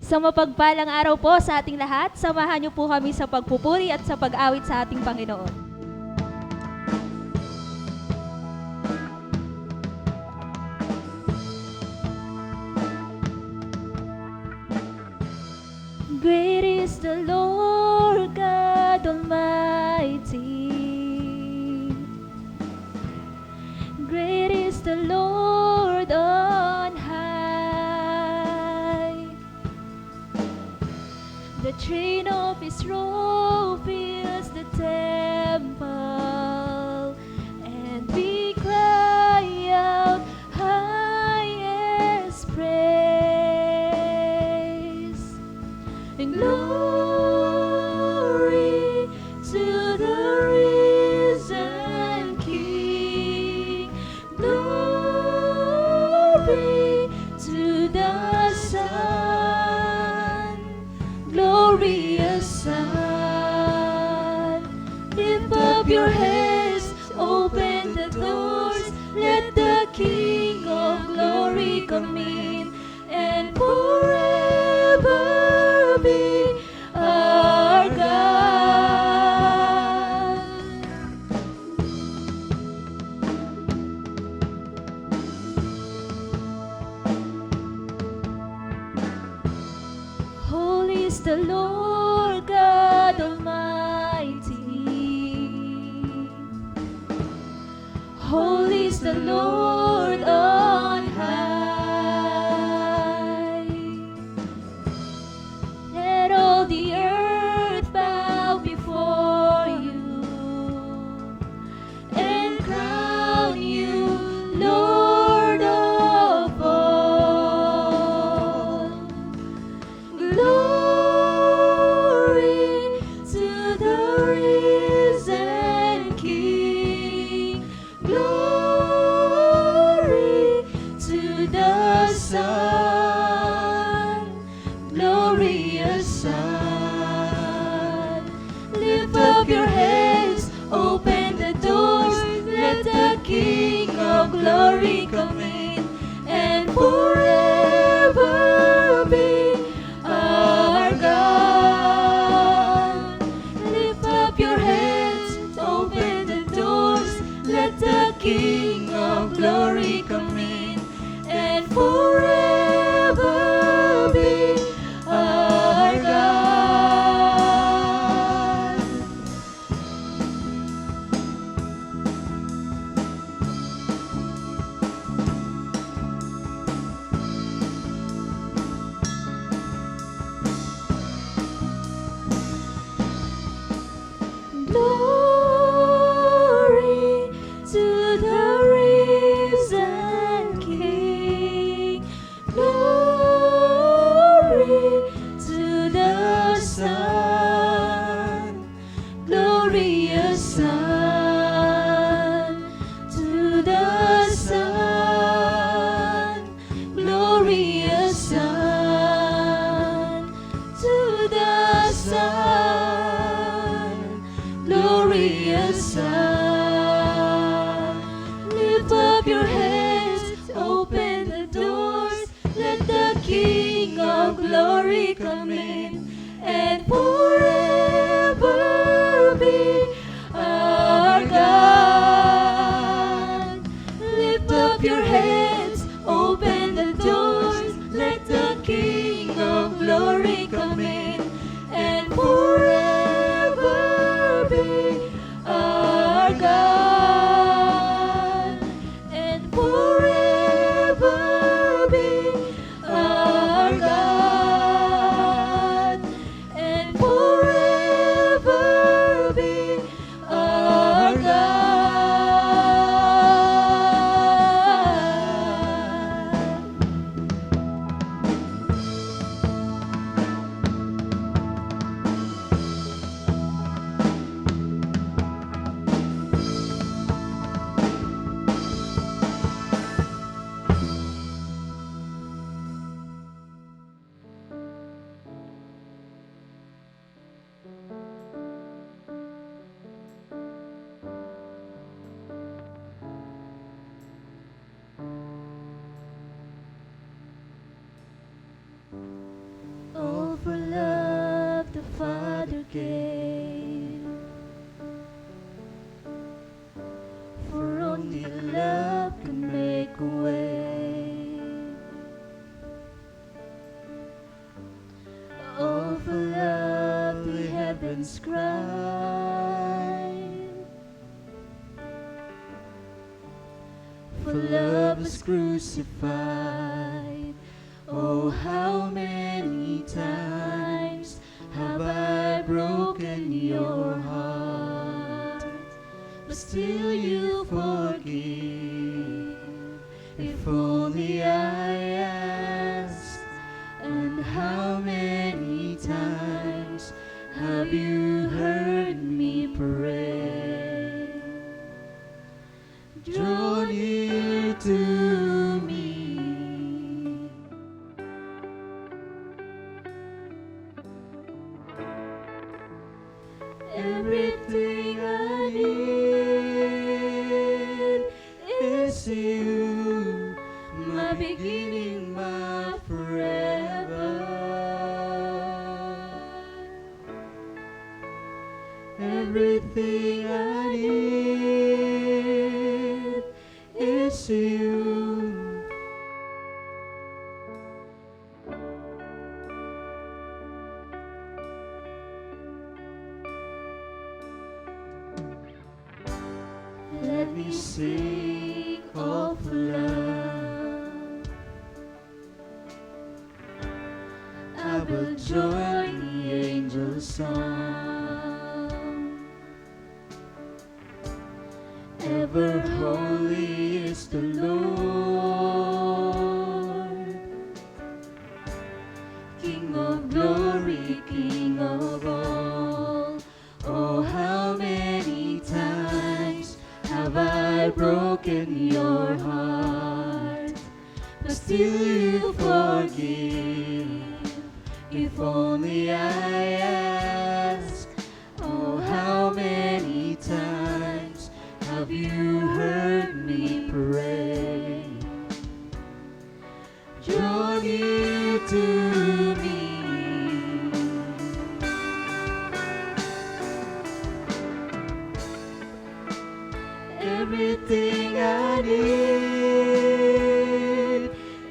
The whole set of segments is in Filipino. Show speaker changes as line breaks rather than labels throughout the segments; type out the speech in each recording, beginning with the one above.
Sa mapagpalang araw po sa ating lahat, samahan niyo po kami sa pagpupuri at sa pag-awit sa ating Panginoon. Great is the Lord God Almighty. Great is the Lord on high. The train of His robe fills the temple, and we cry out highest praise. And glory to the risen King. Glory to the Son, glorious Son. Lift up your heads, open the doors, let the King of glory come in, and forever be our God. Holy is the Lord God Almighty. Holy is the Lord on high. Let all the earth bow before you and crown you Lord of all. Glory to the risen King. Glory to the Son, glorious Son. Lift up your heads, open the doors, let the King of glory come in, and forever be our God. Lift up your heads, open the doors, let the King of glory come in, and forever be our God. Glory to the risen King. Glory to the Son, glorious Son. To the Son, glorious Son. To the Son, glorious Son. Lift up your heads, open the doors, let the King of glory come in, and forever be our God. Lift up your heads, open the doors, let the King of glory come in, and forever be our God, and forever be our God, and forever be our God. once cried. For love was crucified. Oh, how many times have I broken your heart, but still you forgive. If only I asked. And how many times have you heard me pray? Draw near to me. Everything I need is you, my beginning, my forever. Everything I need is you. Let me sing of love. I will join the angels' song. Ever holy is the Lord, King of glory, King of all. Oh, how many times have I broken your heart, but still you forgive. If only I ask. Oh, how many times have you heard me pray? Draw near to me. Everything I need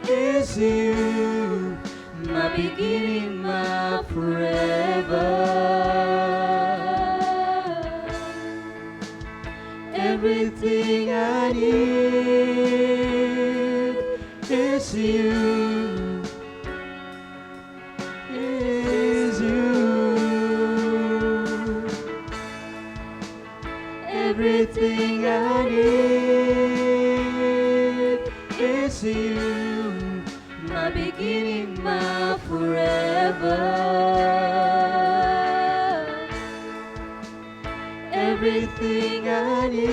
is you, my beginning, my forever. Everything I need is you, is you. Everything I need is you, my beginning, my forever. Everything I need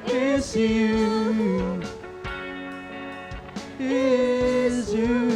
is you, is you.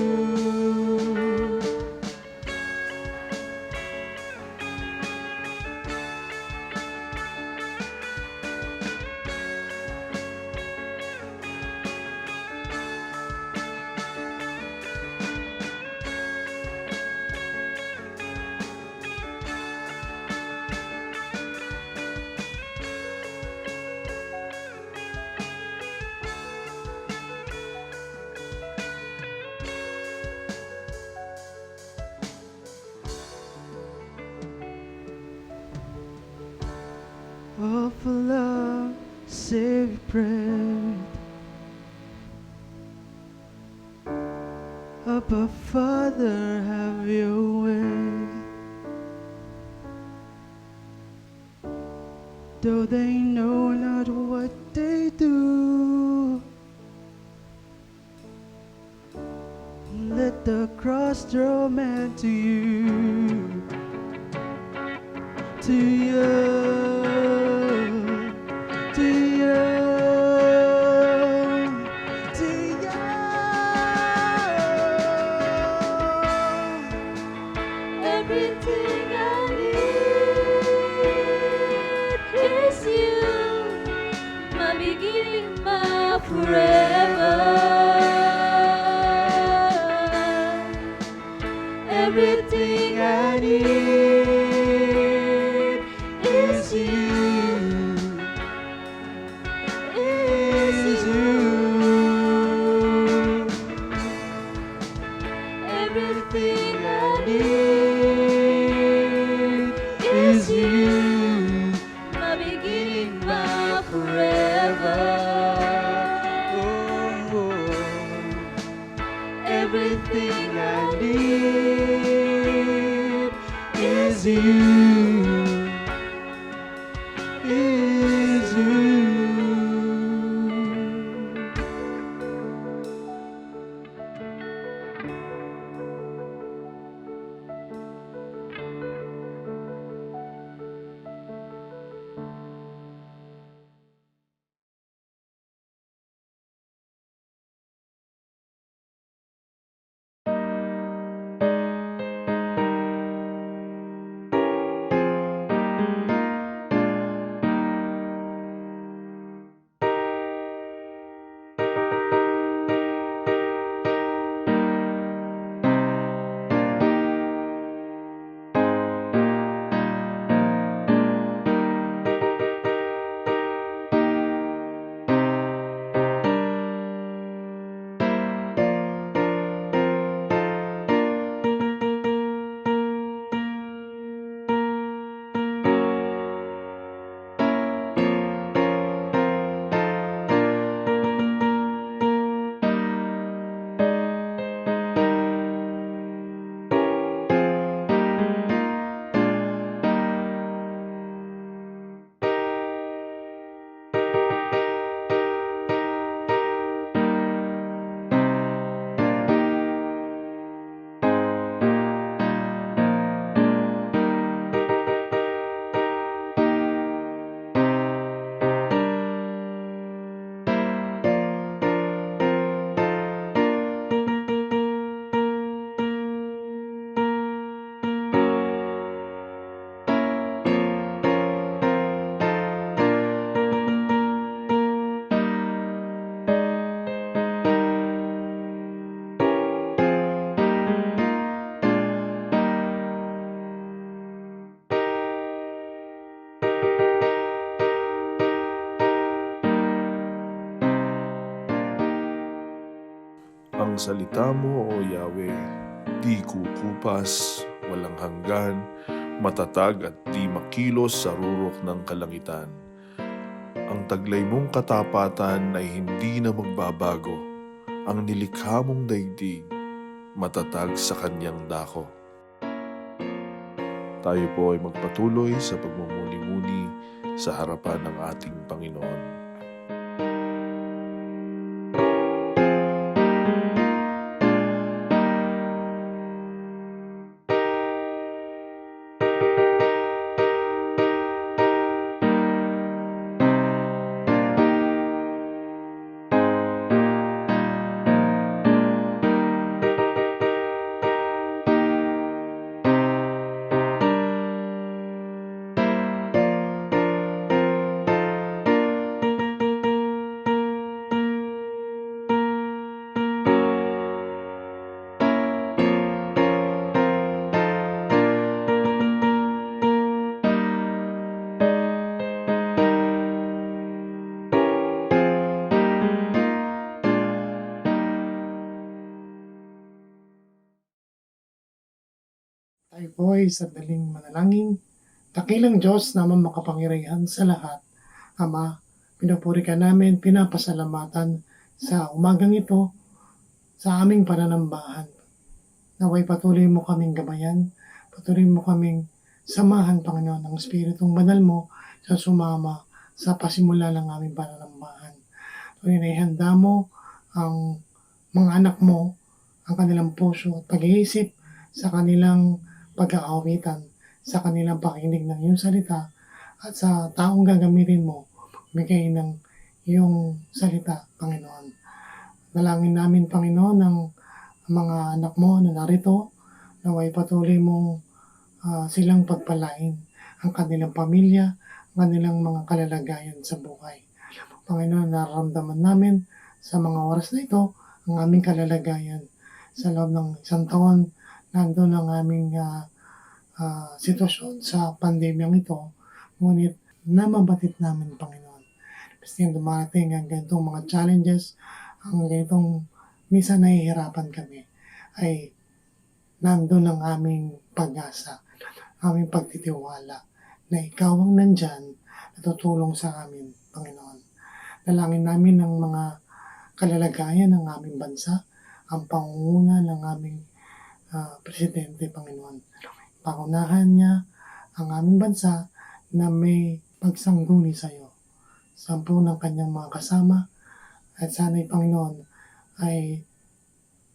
Oh, for love, save your breath. Abba, Father, have your way. Though they know not what they do, let the cross draw man to you, to you. Everything I need is you, my beginning, my forever. Everything I need is you, is you. Everything I need
Everything I need is you. Is you.
Ang salita mo, O Yahweh, di kukupas, walang hanggan, matatag at di makilos sa rurok ng kalangitan. Ang taglay mong katapatan ay hindi na magbabago. Ang nilikha mong daigdig, matatag sa kanyang dako. Tayo po ay magpatuloy sa pagmumuni-muni sa harapan ng ating Panginoon.
Tayo po ay sandaling manalangin. Dakilang Diyos naman makapangyarihan sa lahat. Ama, pinupuri ka namin, pinapasalamatan sa umagang ito, sa aming pananambahan. Naway patuloy mo kaming gabayan, patuloy mo kaming samahan, Panginoon, ng Espiritong Banal mo sa sumama sa pasimula ng aming pananambahan. Tuloy na ihanda mo ang mga anak mo, ang kanilang puso at pag-iisip sa kanilang pag-aawitan, sa kanilang pakinig ng iyong salita at sa taong gagamitin mo, bigay ng iyong salita, Panginoon. Dalangin namin, Panginoon, ng mga anak mo na narito, naway patuloy mong silang pagpalain, ang kanilang pamilya, ang kanilang mga kalalagayan sa buhay. Panginoon, nararamdaman namin sa mga oras na ito ang aming kalalagayan sa loob ng isang taon. Nandun ang aming sitwasyon sa pandemyang ito, ngunit namabatid namin, Panginoon. Basta yung dumarating ang ganitong mga challenges, ang ganitong minsan nahihirapan kami, ay nandun ang aming pag-asa, aming pagtitiwala, na ikaw ang nandyan, natutulong sa amin, Panginoon. Dalangin namin ang mga kalalagayan ng aming bansa, ang pangunguna ng aming Presidente, Panginoon. Pangunahan niya ang aming bansa na may pagsangguni sa iyo. Sampu ng kanyang mga kasama at sana'y Panginoon ay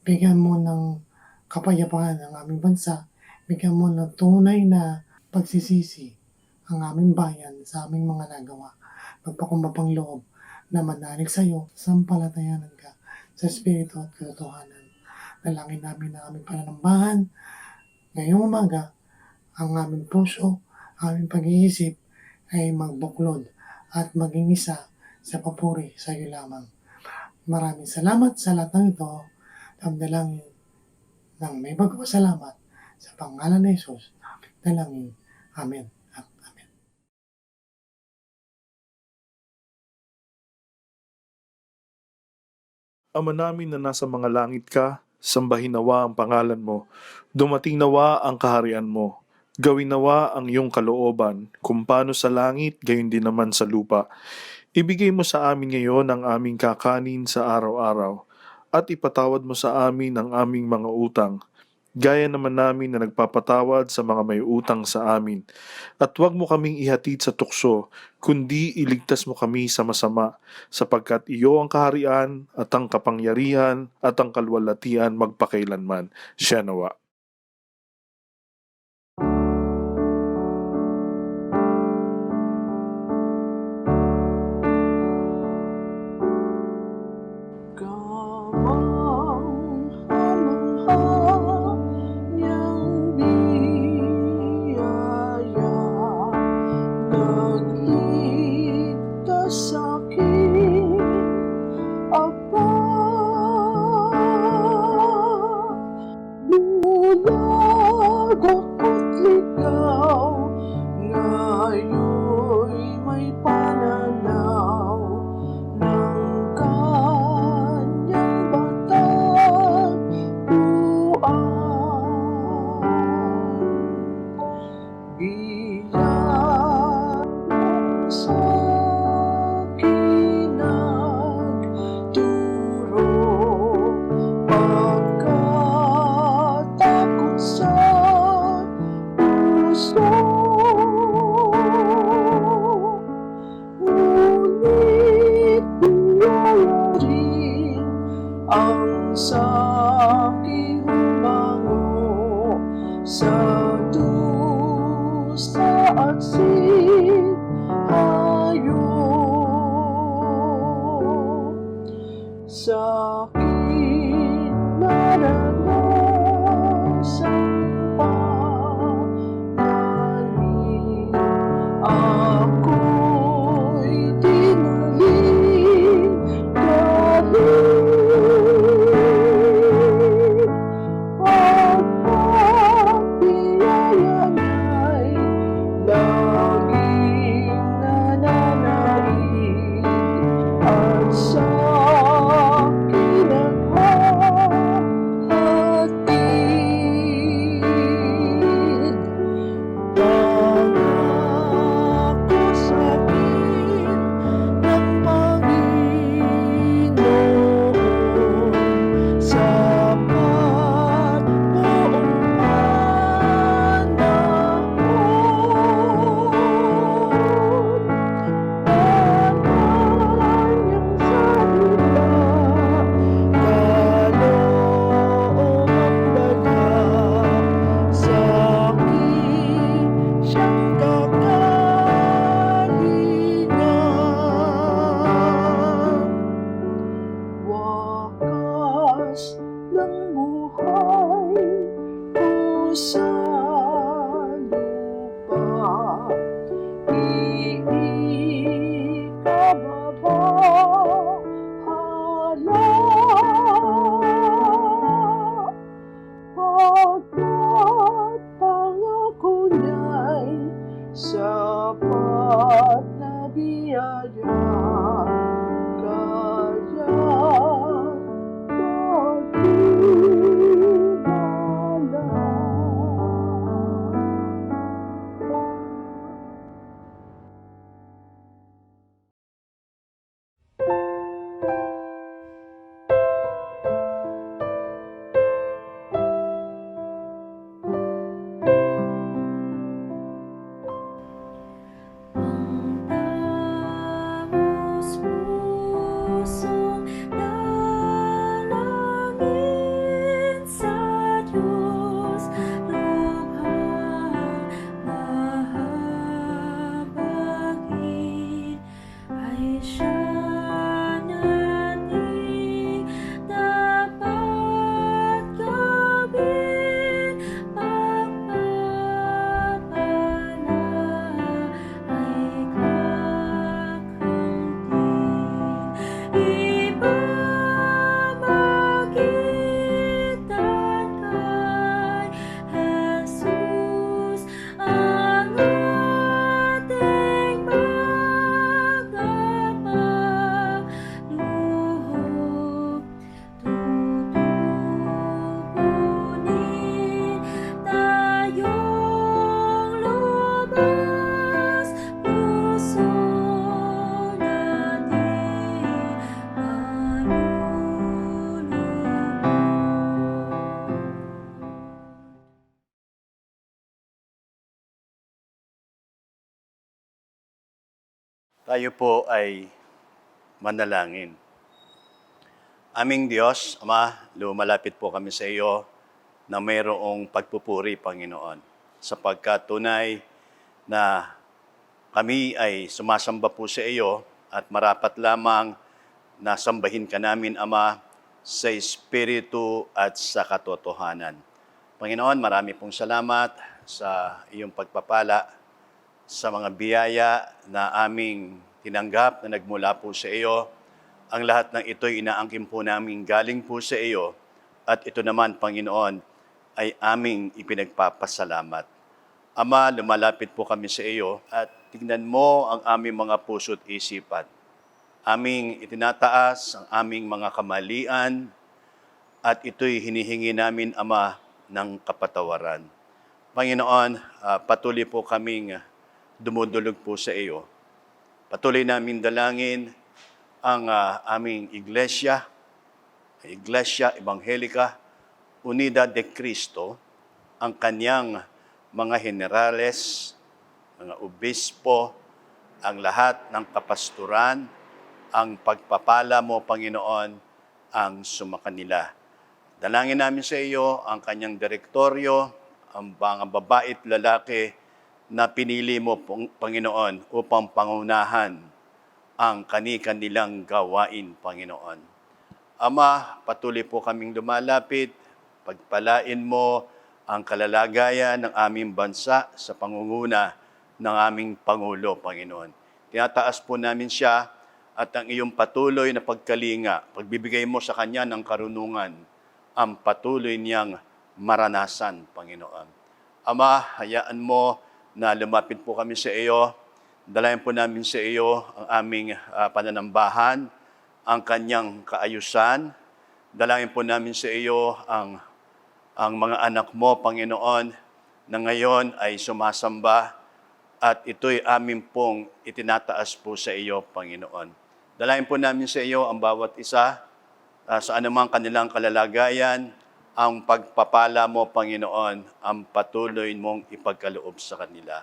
bigyan mo ng kapayapaan ang aming bansa, bigyan mo ng tunay na pagsisisi ang aming bayan sa aming mga nagawa. Magpakumbabang loob na manalig sa iyo, sampalatayanan ka sa Espiritu at katotohanan. Dalangin namin ang aming pananambahan ngayong umaga, ang aming puso, ang aming pag-iisip ay magbuklod at maging isa sa papuri sa iyo lamang. Maraming salamat sa lahat ng ito. Dalangin ng may pagpasalamat sa pangalan ni Jesus. Dalangin. Amen. At amen.
Ama namin na nasa mga langit ka, sambahin nawa ang pangalan mo. Dumating nawa ang kaharian mo. Gawin nawa ang iyong kalooban, kung paano sa langit, gayon din naman sa lupa. Ibigay mo sa amin ngayon ang aming kakanin sa araw-araw, at ipatawad mo sa amin ang aming mga utang, gaya naman namin na nagpapatawad sa mga may utang sa amin. At huwag mo kaming ihatid sa tukso, kundi iligtas mo kami sa masama, sapagkat iyo ang kaharian at ang kapangyarihan at ang kalwalhatian magpakailanman. Siya nawa.
Ang saking humango sa dusa at sinhayo, sa aking naranasan panganin, ako'y dinaling galing. Sapat na biyaya, kaya magtiwala.
Tayo po ay manalangin. Aming Diyos, Ama, lumalapit po kami sa iyo na mayroong pagpupuri, Panginoon, sapagkat tunay na kami ay sumasamba po sa iyo at marapat lamang na sambahin ka namin, Ama, sa Espiritu at sa katotohanan. Panginoon, marami pong salamat sa iyong pagpapala, sa mga biyaya na aming tinanggap na nagmula po sa iyo. Ang lahat ng ito'y inaangkin po namin galing po sa iyo at ito naman, Panginoon, ay aming ipinagpapasalamat. Ama, lumalapit po kami sa iyo at tignan mo ang aming mga puso't isipan. Aming itinataas ang aming mga kamalian at ito'y hinihingi namin, Ama, ng kapatawaran. Panginoon, patuloy po kaming dumudulog po sa iyo. Patuloy namin dalangin ang aming Iglesia Evangelika Unida de Cristo, ang kanyang mga generales, mga obispo, ang lahat ng kapasturan, ang pagpapala mo, Panginoon, ang sumakanila. Dalangin namin sa iyo ang kanyang direktoryo, ang mga babae at lalaki na pinili mo, Panginoon, upang pangunahan ang kani-kanilang gawain, Panginoon. Ama, patuloy po kaming lumalapit, pagpalain mo ang kalalagayan ng aming bansa sa pangunguna ng aming Pangulo, Panginoon. Tinataas po namin siya at ang iyong patuloy na pagkalinga, pagbibigay mo sa kanya ng karunungan, ang patuloy niyang maranasan, Panginoon. Ama, hayaan mo na lumapit po kami sa iyo. Dalayan po namin sa iyo ang aming pananambahan, ang kanyang kaayusan. Dalayan po namin sa iyo ang mga anak mo, Panginoon, na ngayon ay sumasamba at ito'y amin pong itinataas po sa iyo, Panginoon. Dalayan po namin sa iyo ang bawat isa sa anumang kanilang kalalagayan, ang pagpapala mo, Panginoon, ang patuloy mong ipagkaloob sa kanila.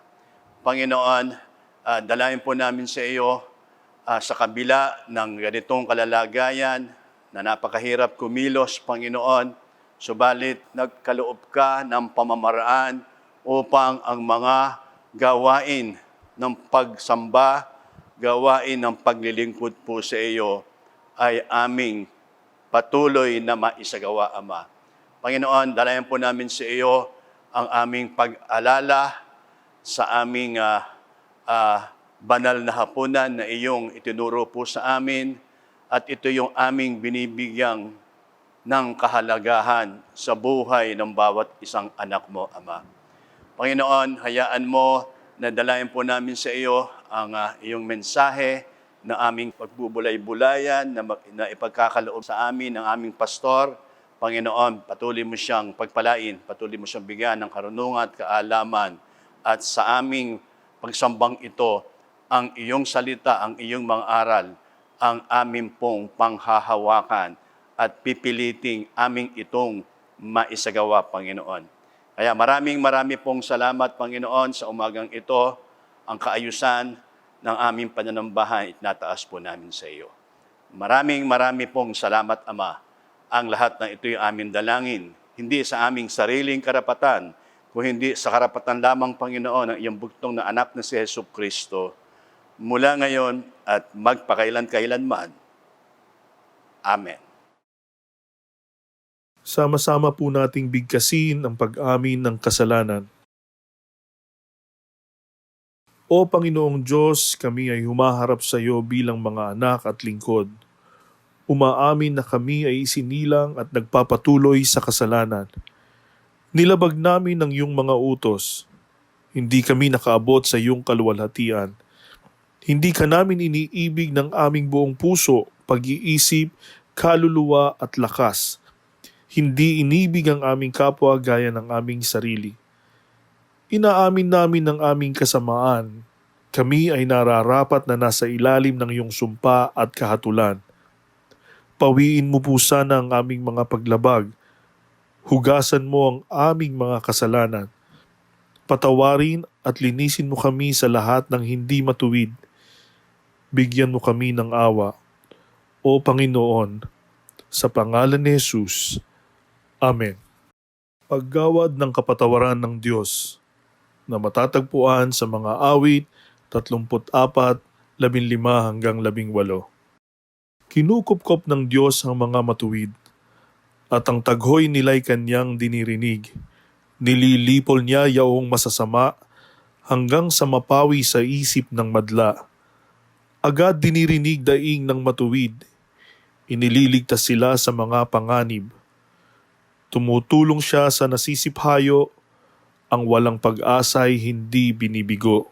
Panginoon, dalayan po namin sa iyo sa kabila ng ganitong kalalagayan na napakahirap kumilos, Panginoon, subalit nagkaloob ka ng pamamaraan upang ang mga gawain ng pagsamba, gawain ng paglilingkod po sa iyo ay aming patuloy na maisagawa, Ama. Panginoon, dalayan po namin sa iyo ang aming pag-alala sa aming banal na hapunan na iyong itinuro po sa amin at ito yung aming binibigyang ng kahalagahan sa buhay ng bawat isang anak mo, Ama. Panginoon, hayaan mo na dalayan po namin sa iyo ang iyong mensahe na aming pagbubulay-bulayan, na ipagkakaloob sa amin ng aming pastor. Panginoon, patuloy mo siyang pagpalain, patuloy mo siyang bigyan ng karunungan at kaalaman. At sa aming pagsambang ito, ang iyong salita, ang iyong mga aral, ang aming pong panghahawakan at pipiliting aming itong maisagawa, Panginoon. Kaya maraming pong salamat, Panginoon, sa umagang ito, ang kaayusan ng aming pananambahan, itinataas po namin sa iyo. Maraming pong salamat, Ama. Ang lahat ng ito'y aming dalangin, hindi sa aming sariling karapatan, kung hindi sa karapatan lamang, Panginoon, ng iyong bugtong na anak na si Jesucristo, mula ngayon at magpakailan-kailanman. Amen.
Sama-sama po nating bigkasin ang pag-amin ng kasalanan. O Panginoong Diyos, kami ay humaharap sa iyo bilang mga anak at lingkod. Umaamin na kami ay isinilang at nagpapatuloy sa kasalanan. Nilabag namin ang iyong mga utos. Hindi kami nakaabot sa iyong kaluwalhatian. Hindi ka namin iniibig ng aming buong puso, pag-iisip, kaluluwa at lakas. Hindi inibig ang aming kapwa gaya ng aming sarili. Inaamin namin ang aming kasamaan. Kami ay nararapat na nasa ilalim ng iyong sumpa at kahatulan. Pawiin mo po sana ang aming mga paglabag. Hugasan mo ang aming mga kasalanan. Patawarin at linisin mo kami sa lahat ng hindi matuwid. Bigyan mo kami ng awa, O Panginoon, sa pangalan ni Jesus. Amen. Paggawad ng kapatawaran ng Diyos na matatagpuan sa mga awit 34, 15-18. Kinukupkop ng Diyos ang mga matuwid, at ang taghoy nila'y kanyang dinirinig. Nililipol niya yaong masasama hanggang sa mapawi sa isip ng madla. Agad dinirinig daing ng matuwid. Inililigtas sila sa mga panganib. Tumutulong siya sa nasisiphayo, ang walang pag-asa'y hindi binibigo.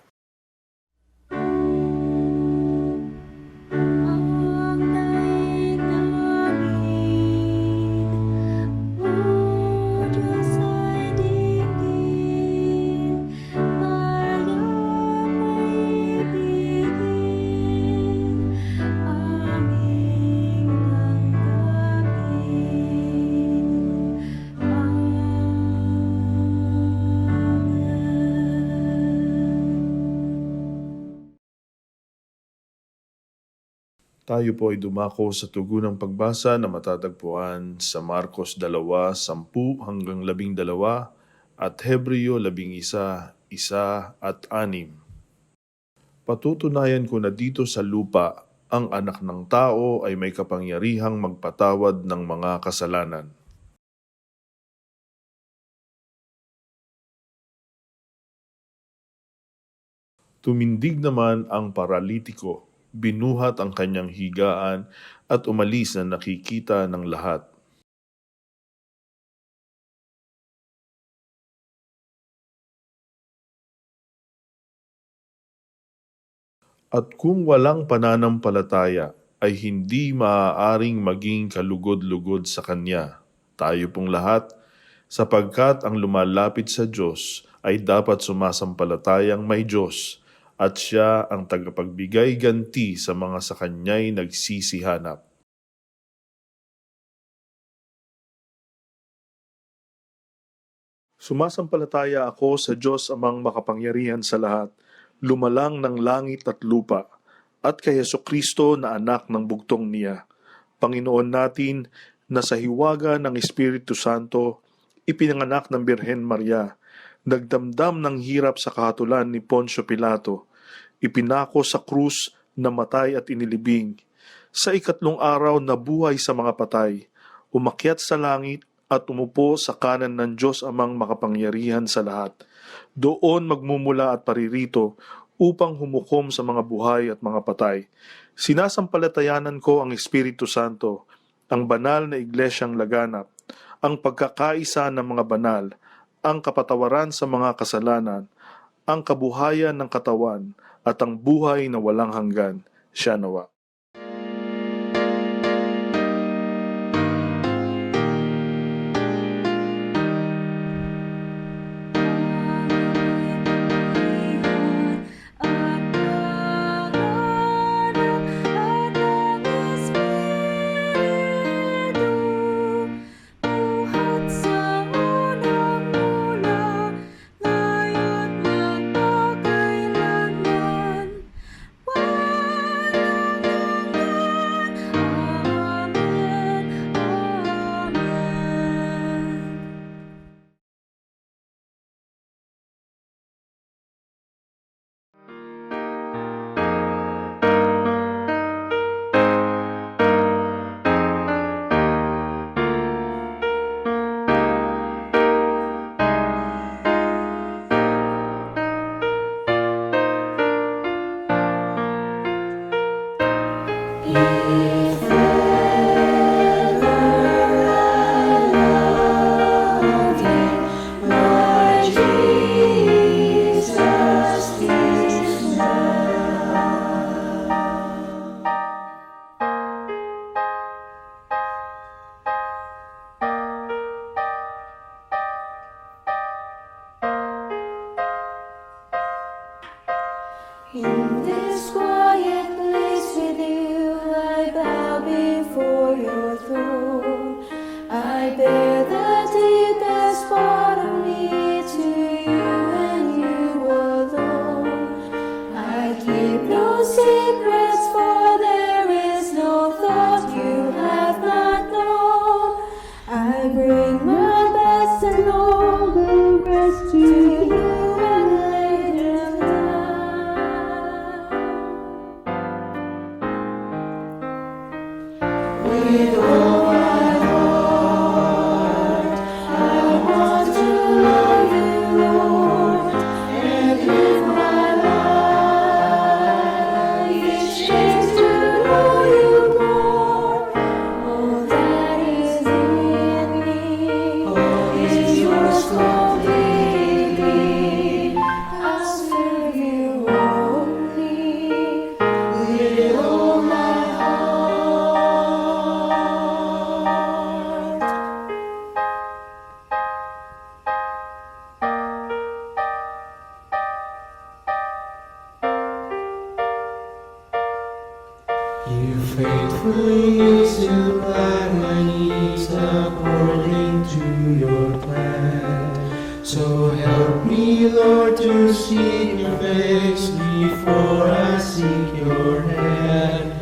Ang daigangin, O Diyos ay dinggin, Mayan ay ibigin, aming damdamin.
Tayo po ay dumako sa tugunang pagbasa na matatagpuan sa Marcos 2:10-12 at Hebreo 11:1-6. Patutunayan ko na dito sa lupa ang anak ng tao ay may kapangyarihang magpatawad ng mga kasalanan. Tumindig naman ang paralitiko, binuhat ang kanyang higaan at umalis na nakikita ng lahat. At kung walang pananampalataya ay hindi maaaring maging kalugod-lugod sa Kanya. Tayo pong lahat, sapagkat ang lumalapit sa Diyos ay dapat sumasampalatayang may Diyos at Siya ang tagapagbigay ganti sa mga sa Kanya'y nagsisihanap. Sumasampalataya ako sa Diyos amang makapangyarihan sa lahat, lumalang ng langit at lupa, at kay Jesucristo na anak ng bugtong niya, Panginoon natin na sa hiwaga ng Espiritu Santo, ipinanganak ng Birhen Maria, nagdamdam ng hirap sa kahatulan ni Poncio Pilato, ipinako sa krus, namatay at inilibing. Sa 3 araw nabuhay sa mga patay, umakyat sa langit at umupo sa kanan ng Diyos amang makapangyarihan sa lahat. Doon magmumula at paririto upang humukom sa mga buhay at mga patay. Sinasampalatayanan ko ang Espiritu Santo, ang banal na iglesyang laganap, ang pagkakaisa ng mga banal, ang kapatawaran sa mga kasalanan, ang kabuhayan ng katawan, at ang buhay na walang hanggan. Siya nawa.
Walang
Please supply my needs according to your plan. So help me, Lord, to seek your face before I seek your hand.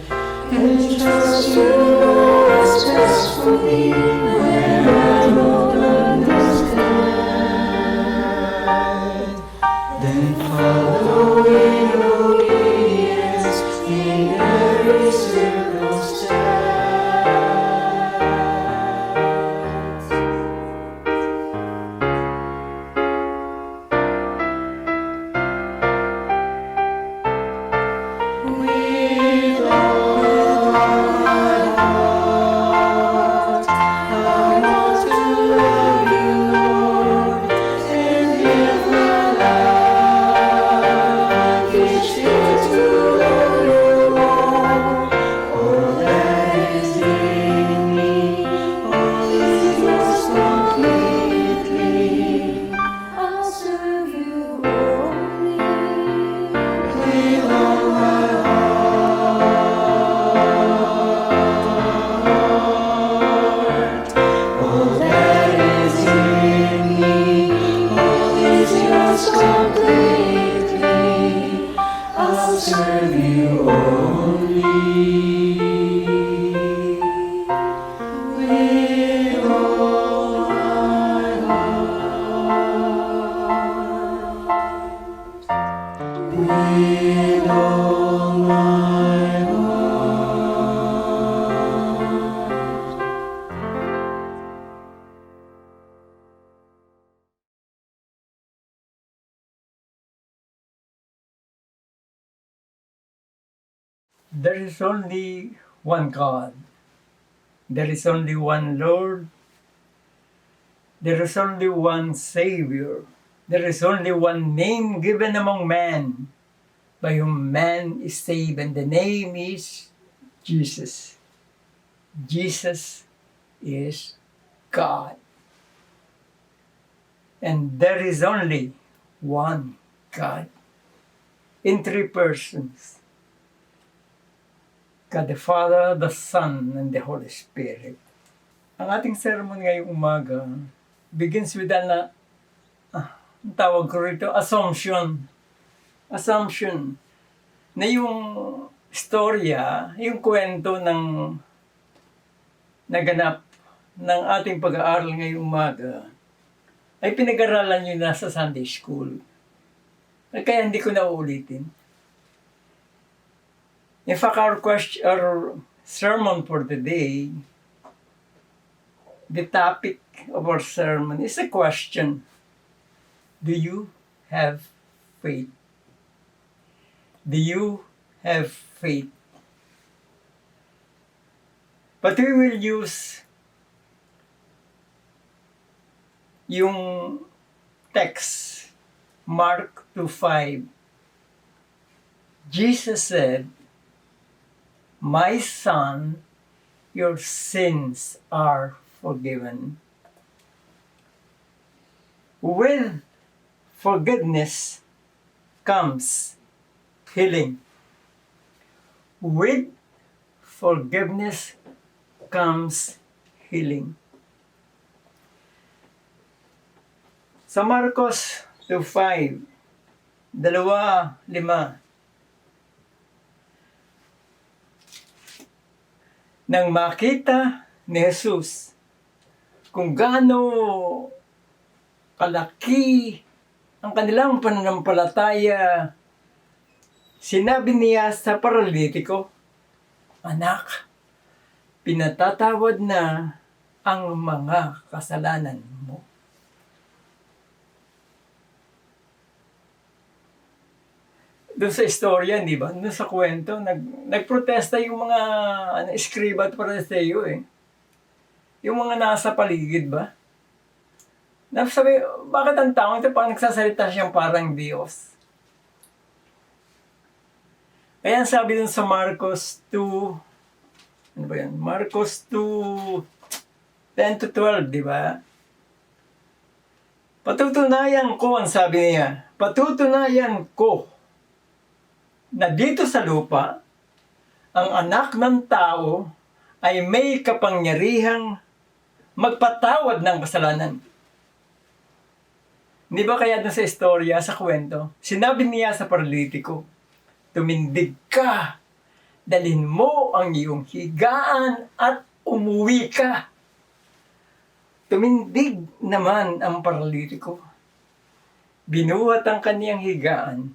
And trust you know what's best for me when I don't understand. Then follow in obedience in every circumstance. With all my heart, I want to love you, Lord, and give my life each day to know you more. All that is in me, all is yours completely.
I'll serve you only.
With all my heart, all that is in me, all is yours completely. I'll serve you only. With all my heart, with all my heart.
There is only one God. There is only one Lord. There is only one Savior. There is only one name given among men by whom man is saved, and the name is Jesus. Jesus is God. And there is only one God in three persons. God the Father, the Son, and the Holy Spirit. Ang ating sermon ngayong umaga begins with ang tawag ko rito, assumption. Assumption. Na yung storya, yung kwento ng naganap ng ating pag-aaral ngayong umaga ay pinag-aralan nyo na sa Sunday School. Kaya hindi ko na uulitin. In fact, our sermon for today, the topic of our sermon is a question. Do you have faith? Do you have faith? But we will use yung text, Mark 2:5. Jesus said, "My son, your sins are forgiven." With forgiveness comes healing. With forgiveness comes healing. Sa Marcos 2:5, 2:5, nang makita ni Jesus kung gaano kalaki ang kanilang pananampalataya, sinabi niya sa paralitiko, "Anak, pinatatawad na ang mga kasalanan mo." Doon sa istorya, di ba? Doon sa kwento, nagprotesta yung mga eskriba at pariseo eh. Yung mga nasa paligid ba? Sabi, bakit ang tao ito parang nagsasalita siyang parang Diyos? Kaya sabi dun sa Marcos 2, ano ba yan? Marcos 2, 10-12, di ba? Patutunayan ko, ang sabi niya, patutunayan ko na dito sa lupa, ang anak ng tao ay may kapangyarihang magpatawad ng kasalanan. Di ba kaya dun sa istorya, sa kwento, sinabi niya sa paralitiko, tumindig ka, dalhin mo ang iyong higaan at umuwi ka. Tumindig naman ang paralitiko. Binuhat ang kaniyang higaan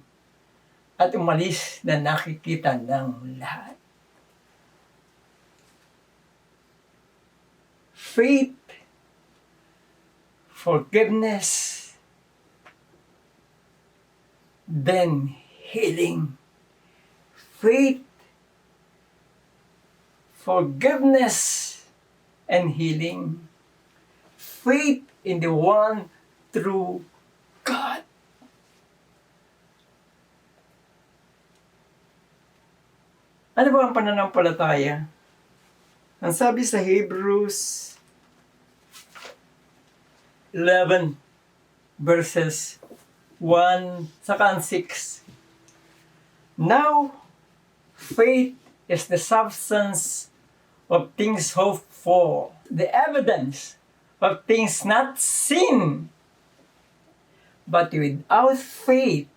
at umalis na nakikita ng lahat. Faith, forgiveness, then healing. Faith, forgiveness, and healing. Faith in the one true God. Ano ba ang pananampalataya? Ang sabi sa Hebrews 11 verses 1 saka 6. Now, faith is the substance of things hoped for, the evidence of things not seen. But without faith,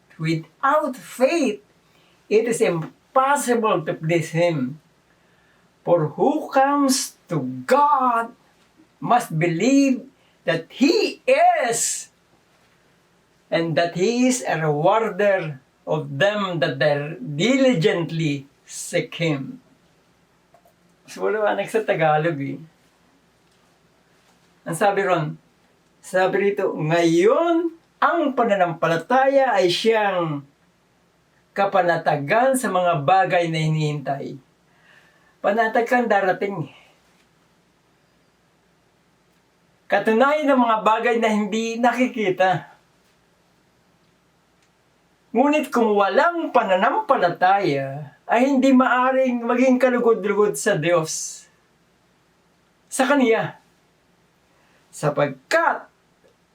it is impossible to please Him. For who comes to God must believe that He is, and that He is a rewarder of them that diligently seek Him. So, wala sa Tagalog eh. Ang sabi rito, ngayon, ang pananampalataya ay siyang kapanatagan sa mga bagay na hinihintay. Panatagan darating. Katunayan ng mga bagay na hindi nakikita. Ngunit kung walang pananampalataya, ay hindi maaring maging kalugod-lugod sa Diyos. Sa Kaniya. Sapagkat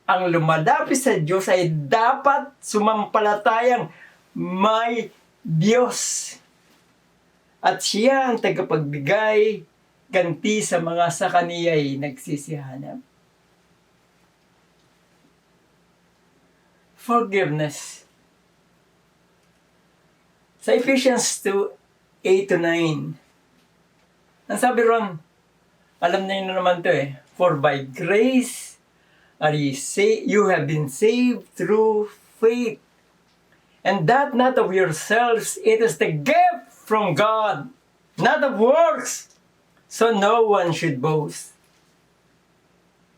ang lumalapit sa Diyos ay dapat sumampalatayang may Diyos. At siya ang tagapagbigay ganti sa mga sa Kaniya'y nagsisihanap. Forgiveness. Sa Ephesians 2:8-9, ang sabi ron, alam na yun naman to eh, for by grace are you have been saved through faith, and that not of yourselves, it is the gift from God, not of works, so no one should boast.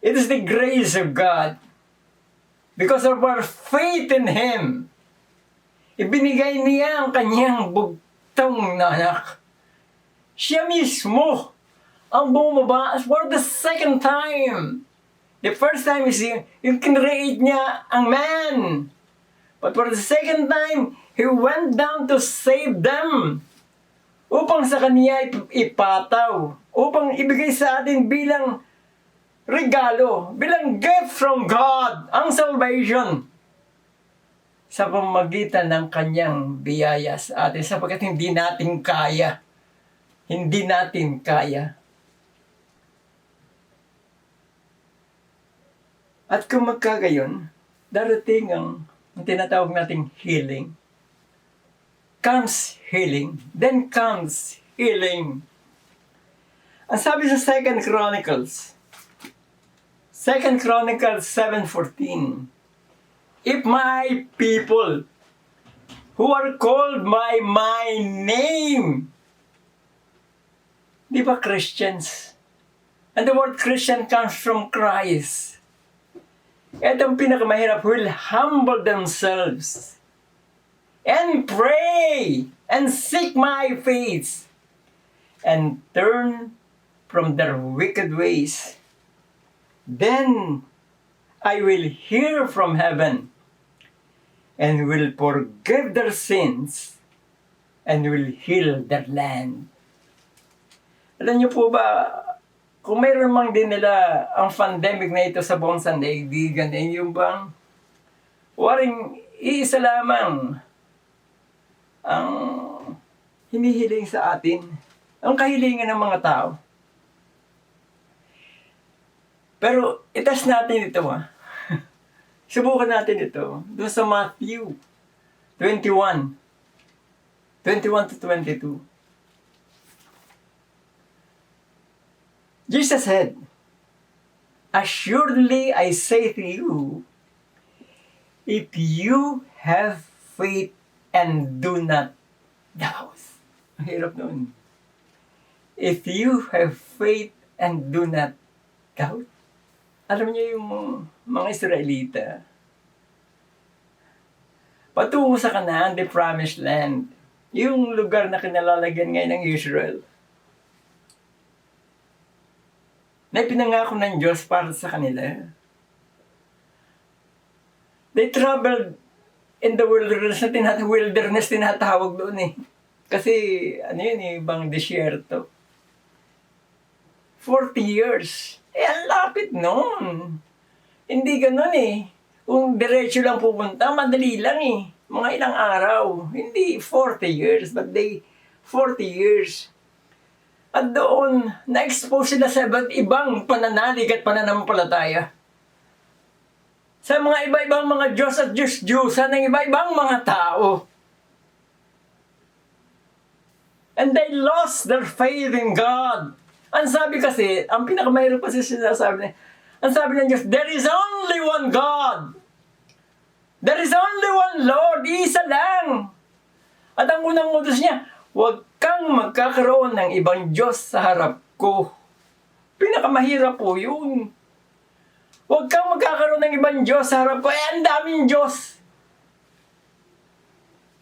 It is the grace of God. Because of our faith in Him, ibinigay niya ang kanyang bugtong na anak. Siya mismo ang bumaba for the second time. The first time is yung kinreate niya ang man. But for the second time, He went down to save them. Upang sa kanya ipataw. Upang ibigay sa atin bilang regalo, bilang gift from God, ang salvation. Sa pamamagitan ng kanyang biyaya sa atin, sapagkat hindi natin kaya. Hindi natin kaya. At kung magkagayon, darating ang tinatawag nating healing. Comes healing. Then comes healing. Ang sabi sa 2 Chronicles 7:14, if my people who are called by my name, di ba Christians? And the word Christian comes from Christ. Ito ang pinakamahirap, will humble themselves and pray and seek my face and turn from their wicked ways. Then I will hear from heaven and will forgive their sins and will heal their land. Alam niyo po ba, kung mayroon mang din nila ang pandemic na ito sa buong sandaigdigan, yung bang waring iisa lamang ang hinihiling sa atin, ang kahilingan ng mga tao. Pero itas natin ito Subukan natin ito. Doon sa Matthew 21. 21 to 22. Jesus said, "Assuredly I say to you, if you have faith and do not doubt." Ang hirap noon. If you have faith and do not doubt. Alam niyo yung mga Israelita, patungo sa Canaan, the Promised Land, yung lugar na kinalalagyan ngayon ng Israel, na ipinangako ng Diyos para sa kanila. They traveled in the wilderness, tinatawag doon eh. Kasi, ibang disyerto. 40 years. Ang lapit noon. Hindi ganun eh. Kung diretso lang pupunta, madali lang eh. Mga ilang araw. Hindi 40 years, but 40 years. At doon, na-expose sila sa iba't ibang pananalig at pananampalataya. Sa mga iba-ibang mga Diyos at Diyos-Diyosan ng iba-ibang mga tao. And they lost their faith in God. Ang sabi kasi, ang pinakamahirap kasi sinasabi niya, ang sabi ng Diyos, there is only one God. There is only one Lord. Isa lang. At ang unang utos niya, huwag kang magkakaroon ng ibang Diyos sa harap ko. Pinakamahirap po yun. Huwag kang magkakaroon ng ibang Diyos sa harap ko. Ang daming Diyos.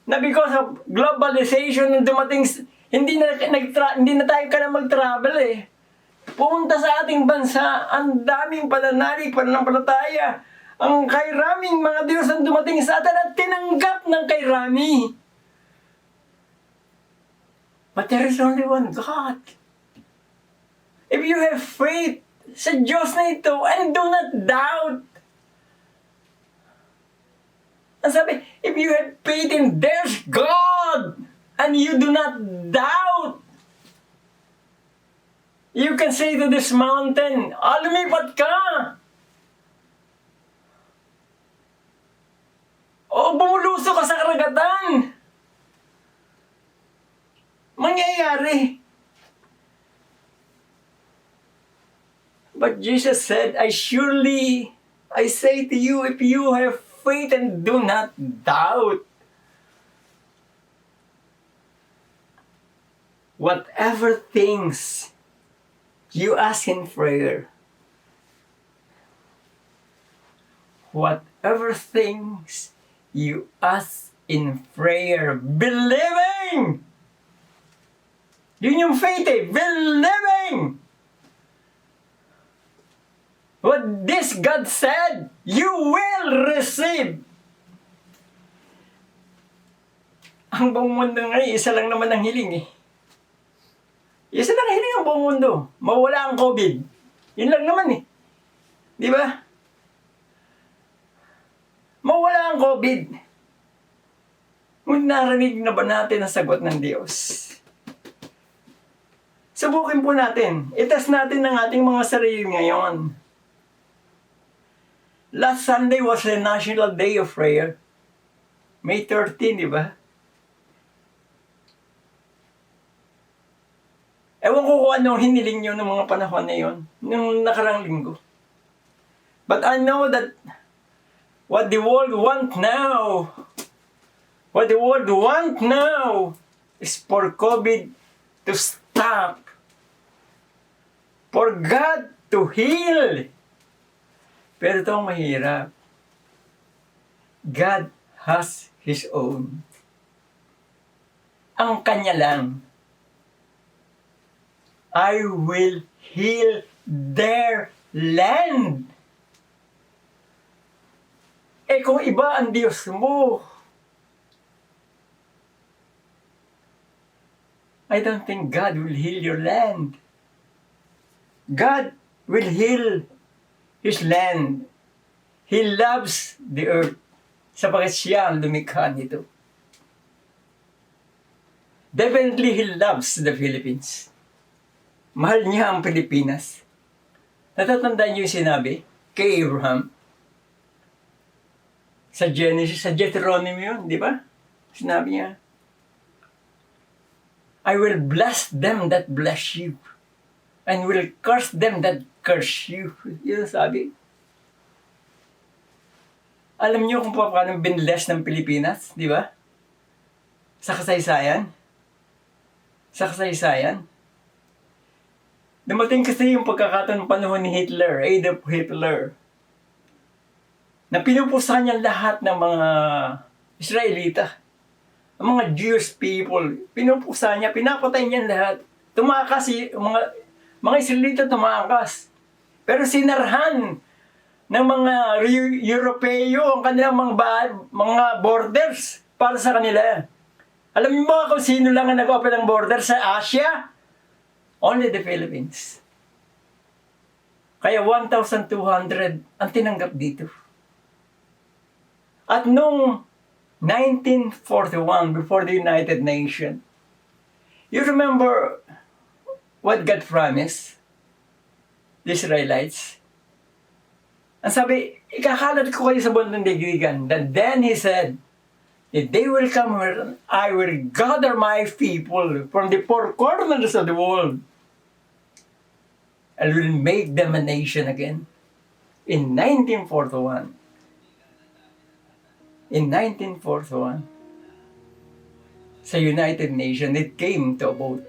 Na because of globalization, dumating, hindi na tayo kaya mag-travel eh. Pumunta sa ating bansa, ang daming pananalig, pananampalataya. Ang kairaming mga Diyos ang dumating sa atin at tinanggap ng kairami. But there is only one God. If you have faith sa Diyos na ito and do not doubt. Ang sabi, if you have faith in there's God and you do not doubt, you can say to this mountain, lumipat ka. O bumuluso ka sa karagatan. Mangyayari. But Jesus said, I say to you, if you have faith and do not doubt, whatever things you ask in prayer, whatever things you ask in prayer, believing. Yun yung faith eh, believing. What this God said, you will receive. Ang buong mundo ngayon, isa lang naman ang hiling eh. Isa lang hiling ang buong mundo. Mawala ang COVID. Yun lang naman eh. Di ba? Mawala ang COVID. Ngunit narinig na ba natin ang sagot ng Diyos? Subukin po natin. Itas natin ang ating mga sarili ngayon. Last Sunday was the National Day of Prayer. May 13, di ba? Ewan ko kung anong hiniling nyo ng mga panahon na yun, nung nakarang linggo. But I know that what the world want now is for COVID to stop. For God to heal. Pero ito ang mahirap. God has His own. Ang Kanya lang. I will heal their land. Eh kung iba ang Diyos mo, I don't think God will heal your land. God will heal His land. He loves the earth. Sapagkat siya ang lumikha nito. Definitely He loves the Philippines. Mahal niya ang Pilipinas. Natatandaan niyo yung sinabi kay Abraham? Sa Genesis, sa Deuteronomy yun, di ba? Sinabi niya, I will bless them that bless you, and will curse them that curse you. Yun ang sabi. Alam niyo kung paano binless ng Pilipinas, di ba? Sa kasaysayan. Sa kasaysayan. Dumating kasi yung pagkakataon ng panahon ni Hitler, Adolf Hitler, na pinupusan niya lahat ng mga Israelita, ang mga Jewish people, pinupusan niya, pinapatay niya lahat. Tumakas, mga Israelita tumakas. Pero sinarhan ng mga Europeo ang kanilang mga borders para sa kanila. Alam niyo ba kung sino lang ang nag-open ng border sa Asia? Only the Philippines. Kaya 1,200 ang tinanggap dito. At nung 1941, before the United Nations, you remember what God promised the Israelites? Ang sabi, ikakalat ko kayo sa buong daigdigan. Then He said, if they will come here, I will gather my people from the four corners of the world. I will make them a nation again. In 1941. In 1941, sa United Nations, it came to a vote.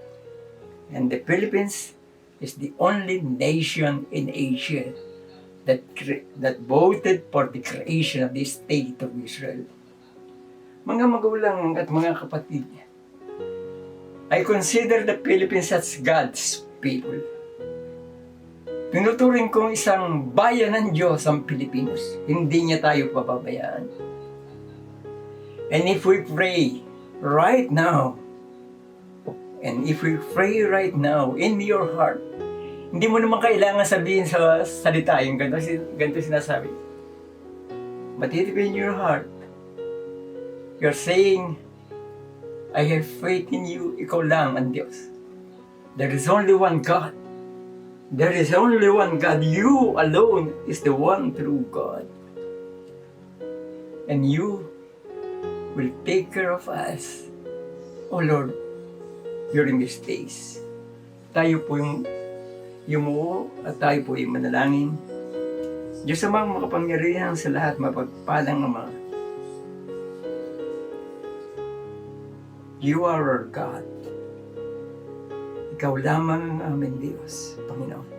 And the Philippines is the only nation in Asia that voted for the creation of the State of Israel. Mga magulang at mga kapatid, I consider the Philippines as God's people. Tinuturing kong isang bayan ng Diyos ang Pilipinas. Hindi niya tayo pababayaan. And if we pray right now, in your heart, hindi mo naman kailangan sabihin sa salita yung ganito sinasabi. But if in your heart, you're saying, I have faith in you, ikaw lang ang Diyos. There is only one God. There is only one God. You alone is the one true God. And you will take care of us, O Lord, during these days. Tayo po yung yumuo at tayo po yung manalangin. Diyos amang makapangyarihan sa lahat, mapagpalang Ama. You are our God. Ikaw lamang ang aming Diyos, Panginoon.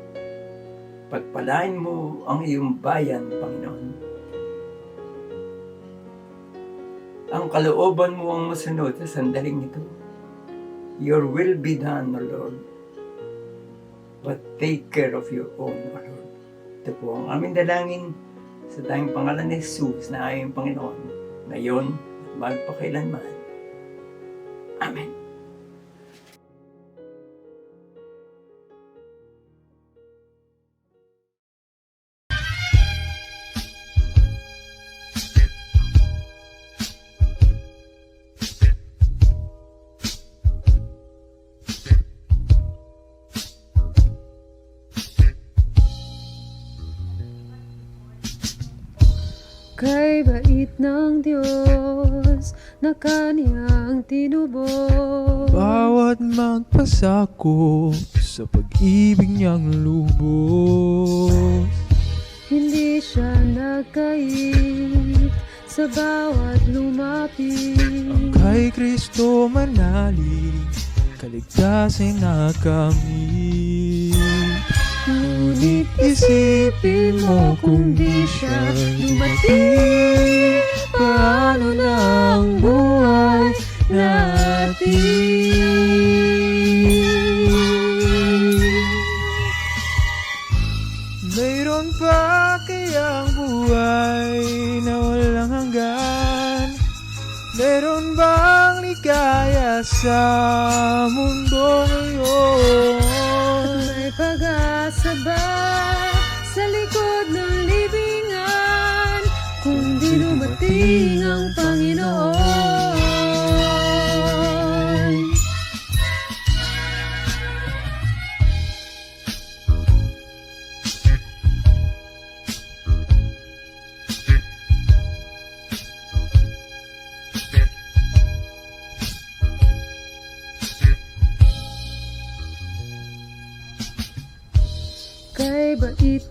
Pagpalain mo ang iyong bayan, Panginoon. Ang kalooban mo ang masunod sa sandaling ito. Your will be done, O Lord. But take care of your own, O Lord. Ito po ang aming dalangin sa tayong pangalan ni Jesus na aming Panginoon. Ngayon, magpakailanman. Amen.
Kay bait ng Diyos na kaniyang tinubos.
Bawat magpasakop sa pag-ibig niyang lubos.
Hindi siya nagkait sa bawat lumapit.
Kay Kristo manalig, kaligtasin na kami. Ngunit isipin mo kung di siya dumating, paano na ang buhay natin? Mayroon pa kayang buhay na walang hanggan? Meron bang ligaya sa mundo ngayon?
May pag-asa ba sa likod ng libingan kung di dumating ang Panginoon?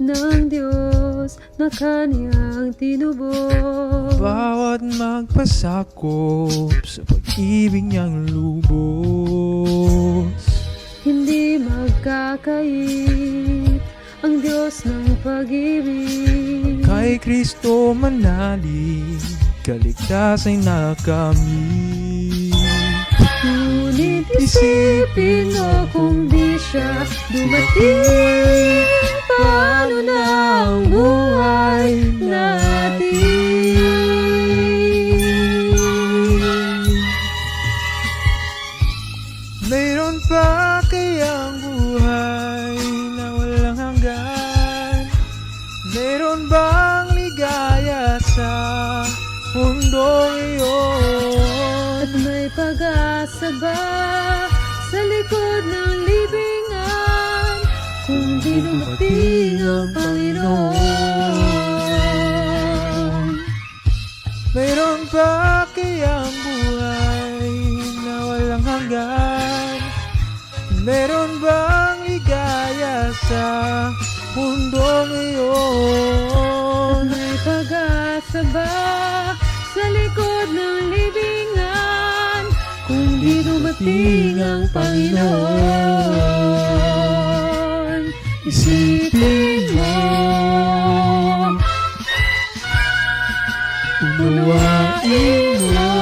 ng Diyos na Kanyang tinubos.
Bawat magpasakop sa pag-ibig niyang lubos.
Hindi magkakait ang Diyos ng pag-ibig.
Kay Kristo manalig, kaligtas ay nakamit.
Ngunit isipin mo kung di siya dumating, paano na ang buhay natin?
Mayroon pa kayang buhay na walang hanggan? Mayroon bang ligaya sa mundong iyon?
At may pag-asa ba sa likod ng libingan kung di dumating ang Panginoon?
Mayroon pa kayang buhay na walang hanggan? Mayroon bang ligaya sa mundong iyon?
May pag-asa ba sa likod ng libingan kung di dumating ang Panginoon? Isipin mo, unawain mo,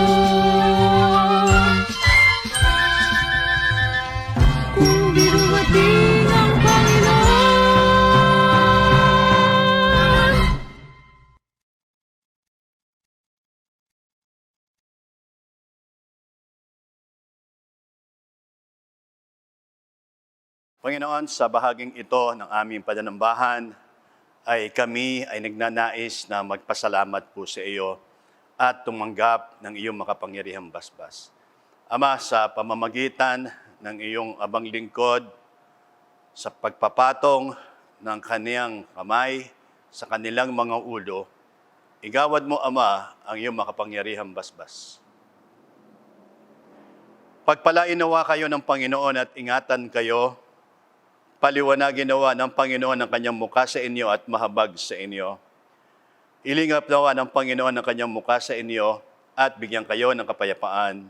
kung di dumating ang Panginoon.
Panginoon, sa bahaging ito ng aming pananambahan, ay kami ay nagnanais na magpasalamat po sa iyo at tumanggap ng iyong makapangyarihang basbas. Ama, sa pamamagitan ng iyong abang lingkod, sa pagpapatong ng kaniyang kamay sa kanilang mga ulo, igawad mo, Ama, ang iyong makapangyarihang basbas. Pagpalain nawa kayo ng Panginoon at ingatan kayo. Paliwanagin nawa ng Panginoon ang kanyang mukha sa inyo at mahabag sa inyo. Ilingap nawa ng Panginoon ang kanyang mukha sa inyo at bigyan kayo ng kapayapaan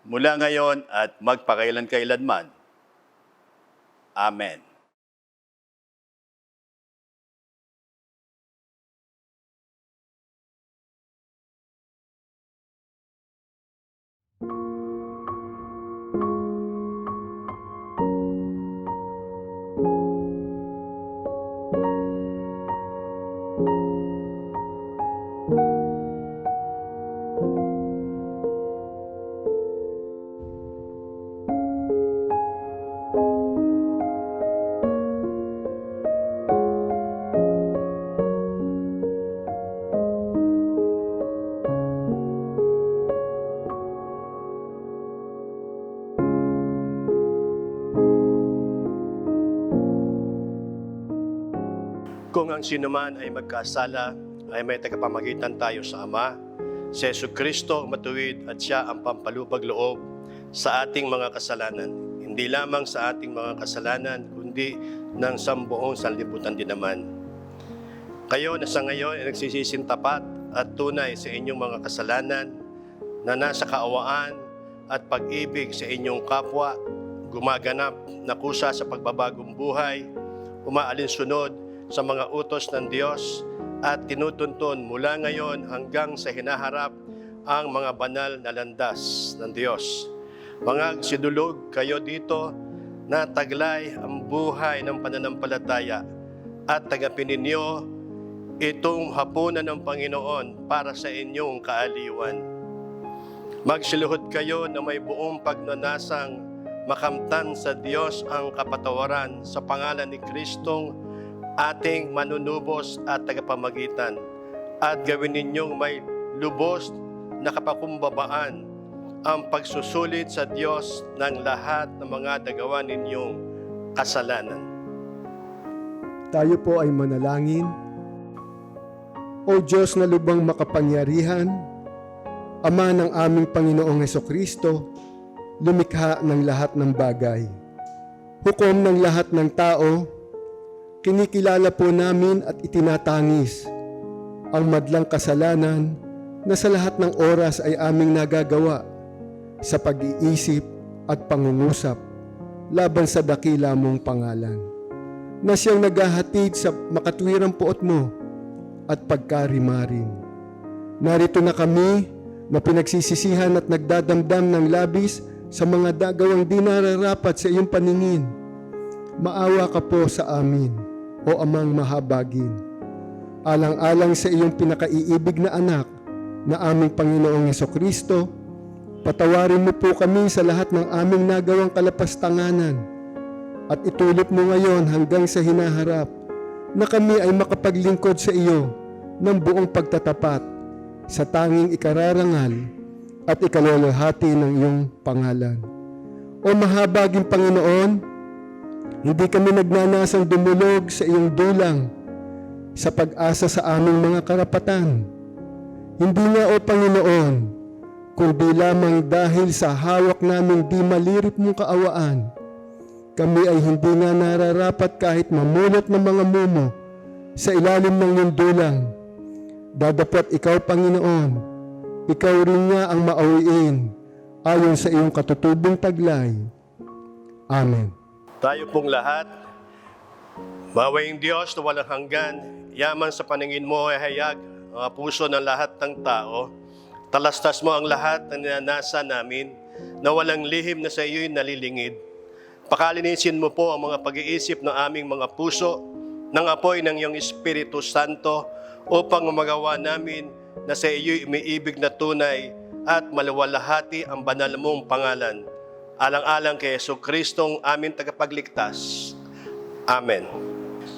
mula ngayon at magpakailan-kailanman. Amen. Kung ang sinuman ay magkasala, ay may tagapamagitan tayo sa Ama, si Jesucristo ang matuwid at siya ang pampalubag loob sa ating mga kasalanan. Hindi lamang sa ating mga kasalanan, kundi ng sambuong sanlibutan din naman. Kayo na sa ngayon ay nagsisising tapat at tunay sa inyong mga kasalanan, na nasa kaawaan at pag-ibig sa inyong kapwa, gumaganap na kusa sa pagbabagong buhay, umaalinsunod sa mga utos ng Diyos at tinutuntun mula ngayon hanggang sa hinaharap ang mga banal na landas ng Diyos. Mga sidulog kayo dito na taglay ang buhay ng pananampalataya at tagapin ninyo itong hapunan ng Panginoon para sa inyong kaaliwan. Magsiluhod kayo na may buong pagnanasang makamtan sa Diyos ang kapatawaran sa pangalan ni Kristong ating manunubos at tagapamagitan, at gawin ninyong may lubos na kapakumbabaan ang pagsusulit sa Diyos ng lahat ng mga nagawa ninyong kasalanan.
Tayo po ay manalangin. O Diyos na lubang makapangyarihan, Ama ng aming Panginoong Hesukristo, lumikha ng lahat ng bagay, hukom ng lahat ng tao, kinikilala po namin at itinatangis ang madlang kasalanan na sa lahat ng oras ay aming nagagawa sa pag-iisip at pangungusap laban sa dakila mong pangalan, na siyang naghahatid sa makatwirang puot mo at pagkarimarin. Narito na kami na pinagsisisihan at nagdadamdam ng labis sa mga dagawang di nararapat sa iyong paningin. Maawa ka po sa amin, o Amang mahabagin. Alang-alang sa iyong pinakaiibig na anak na aming Panginoong Hesukristo, patawarin mo po kami sa lahat ng aming nagawang kalapastanganan at itulot mo ngayon hanggang sa hinaharap na kami ay makapaglingkod sa iyo ng buong pagtatapat sa tanging ikararangal at ikalolehati ng iyong pangalan. O mahabaging Panginoon, hindi kami nagnanasang dumulog sa iyong dulang sa pag-asa sa aming mga karapatan. Hindi nga, O Panginoon, kundi lamang dahil sa hawak naming di malirip mong kaawaan, kami ay hindi nga nararapat kahit mamulot ng mga mumo sa ilalim ng iyong dulang. Dadapot ikaw, Panginoon, ikaw rin nga ang mauwiin ayon sa iyong katutubong taglay. Amen.
Tayo pong lahat, mawayang Diyos na walang hanggan, yaman sa paningin mo ay hayag ang puso ng lahat ng tao. Talastas mo ang lahat ng ninanasa namin na walang lihim na sa iyo'y nalilingid. Pakalinisin mo po ang mga pag-iisip ng aming mga puso ng apoy ng iyong Espiritu Santo upang magawa namin na sa iyo'y umiibig na tunay at maluwalhati ang banal mong pangalan. Alang-alang kay Jesucristong aming tagapagligtas. Amen.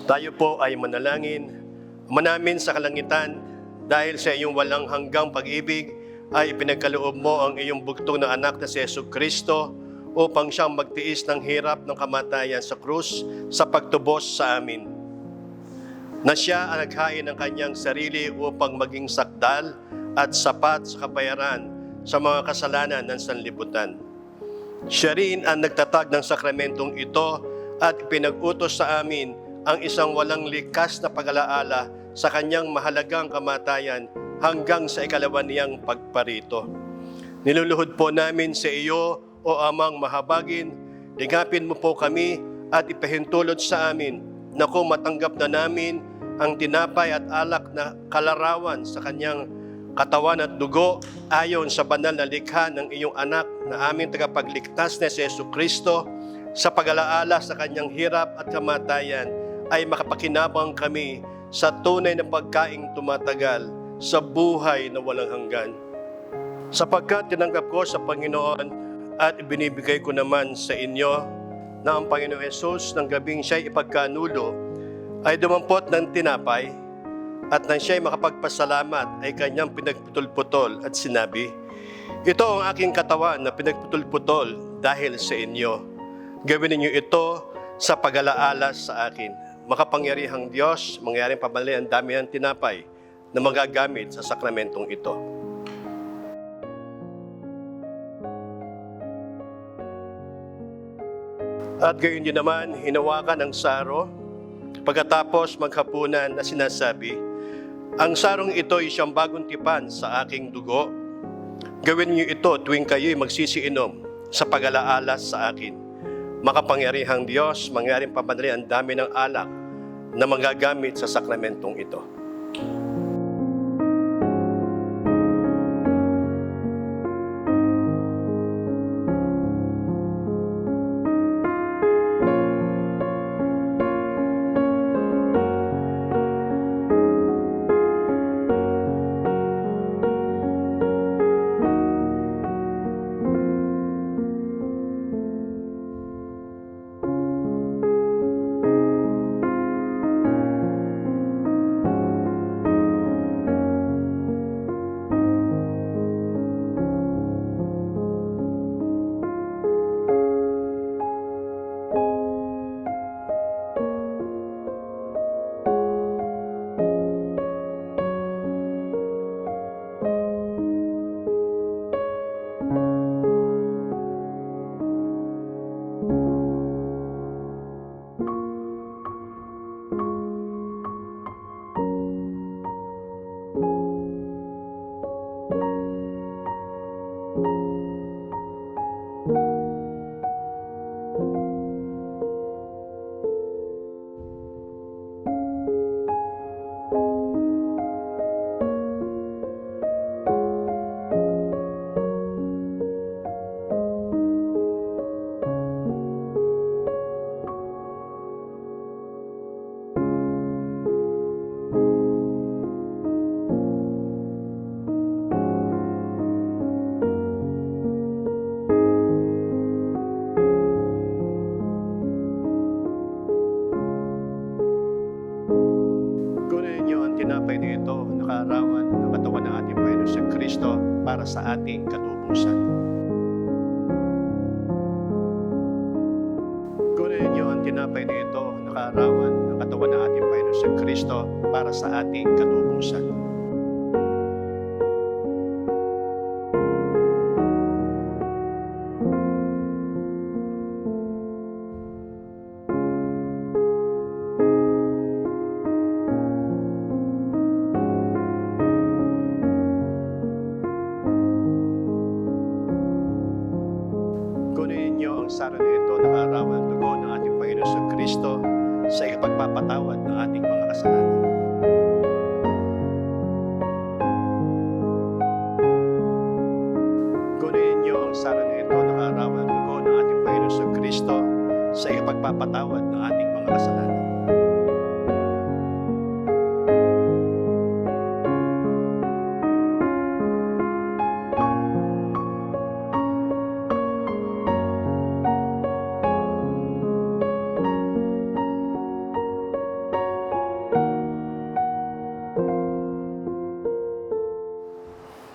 Tayo po ay manalangin. Manamin sa kalangitan, dahil sa iyong walang hanggang pag-ibig, ay pinagkaloob mo ang iyong bugtong na anak na si Jesucristo upang siyang magtiis ng hirap ng kamatayan sa krus sa pagtubos sa amin. Na siya ang naghain ng kanyang sarili upang maging sakdal at sapat sa kabayaran sa mga kasalanan ng sanlibutan. Siya rin ang nagtatag ng sakramentong ito at pinag-utos sa amin ang isang walang likas na pag-alaala sa kanyang mahalagang kamatayan hanggang sa ikalawa niyang pagparito. Niluluhod po namin sa iyo, O Amang mahabagin, ligapin mo po kami at ipahintulot sa amin na kung matanggap na namin ang tinapay at alak na kalarawan sa kanyang katawan at dugo ayon sa banal na likha ng iyong anak na aming tagapagligtas na si Jesucristo, sa pag-alaala sa kanyang hirap at kamatayan ay makapakinabang kami sa tunay na pagkaing tumatagal sa buhay na walang hanggan. Sapagkat tinanggap ko sa Panginoon at ibinibigay ko naman sa inyo na ang Panginoong Hesus ng gabing siya'y ipagkanulo ay dumampot ng tinapay at nang siya'y makapagpasalamat ay kanyang pinagputol-putol at sinabi, "Ito ang aking katawan na pinagputol-putol dahil sa inyo. Gawin ninyo ito sa pag-alaala sa akin." Makapangyarihang Diyos, mangyaring pabali ang dami ng tinapay na magagamit sa sakramentong ito. At gayon din naman, hinawakan ang saro, pagkatapos maghapunan na sinasabi, "Ang sarong ito ay siyang bagong tipan sa aking dugo. Gawin niyo ito tuwing kayo'y magsisiinom sa pag-alaala sa akin." Makapangyarihang Diyos, mangyaring pamadali ang dami ng alak na magagamit sa sakramentong ito. Kristo para sa ating katubusan. Kunin niyo ang tinapay na ito, nakaarawan ng katawan ng ating Panginoon Kristo para sa ating katubusan. Kunin niyo ang saro na ito, nakaarawan ng dugo ng ating Panginoon Kristo sa ipagpapatawad ng ating mga kasalanan. Kunin niyo ang saro na ito, nakaarawan ng dugo ng ating Panginoon Kristo sa ipagpapatawad ng ating mga kasalanan.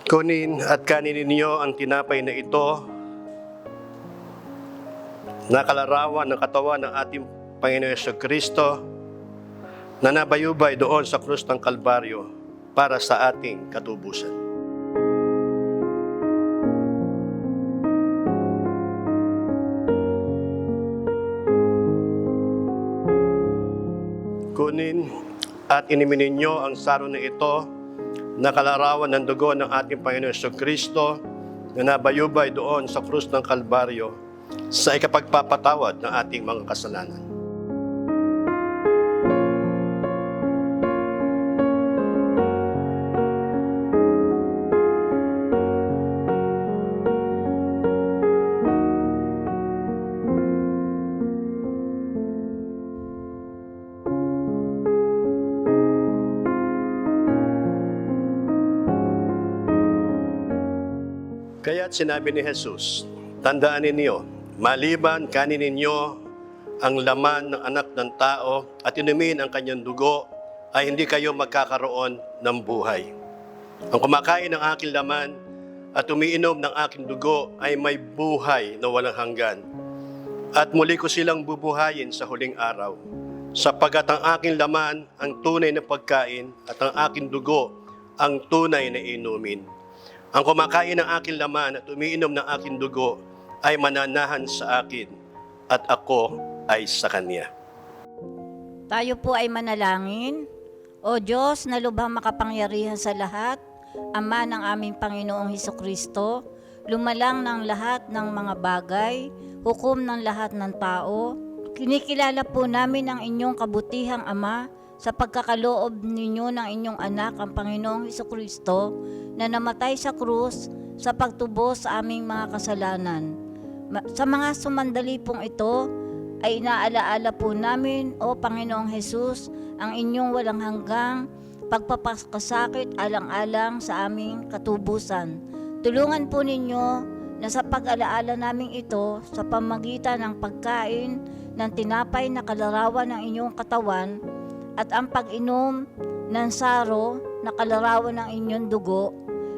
Kunin at kanin ninyo ang tinapay na ito na kalarawan ng katawan ng ating Panginoon Hesus Kristo na nabayubay doon sa krus ng Kalbaryo para sa ating katubusan. Kunin at inimin ninyo ang saro na ito na kalarawan ng dugo ng ating Panginoon Hesus Kristo na nabayubay doon sa krus ng Kalbaryo sa ikapagpapatawad ng ating mga kasalanan. Kaya't sinabi ni Jesus, tandaan ninyo, maliban kanin ninyo ang laman ng anak ng tao at inumin ang kanyang dugo, ay hindi kayo magkakaroon ng buhay. Ang kumakain ng aking laman at umiinom ng aking dugo ay may buhay na walang hanggan. At muli ko silang bubuhayin sa huling araw, sapagat ang aking laman ang tunay na pagkain at ang aking dugo ang tunay na inumin. Ang kumakain ng aking laman at umiinom ng aking dugo ay mananahan sa akin at ako ay sa kanya.
Tayo po ay manalangin. O Diyos na lubhang makapangyarihan sa lahat, Ama ng aming Panginoong Hesukristo, lumalang ng lahat ng mga bagay, hukom ng lahat ng tao. Kinikilala po namin ang inyong kabutihang Ama sa pagkakaloob ninyo ng inyong anak, ang Panginoong Hesukristo, na namatay sa krus sa pagtubos sa aming mga kasalanan. Sa mga sumandali pong ito, ay inaalaala po namin, O Panginoong Hesus, ang inyong walang hanggang pagpapakasakit alang-alang sa aming katubusan. Tulungan po ninyo na sa pag-alaala namin ito, sa pamagitan ng pagkain ng tinapay na kalarawan ng inyong katawan at ang pag-inom ng saro na kalarawan ng inyong dugo,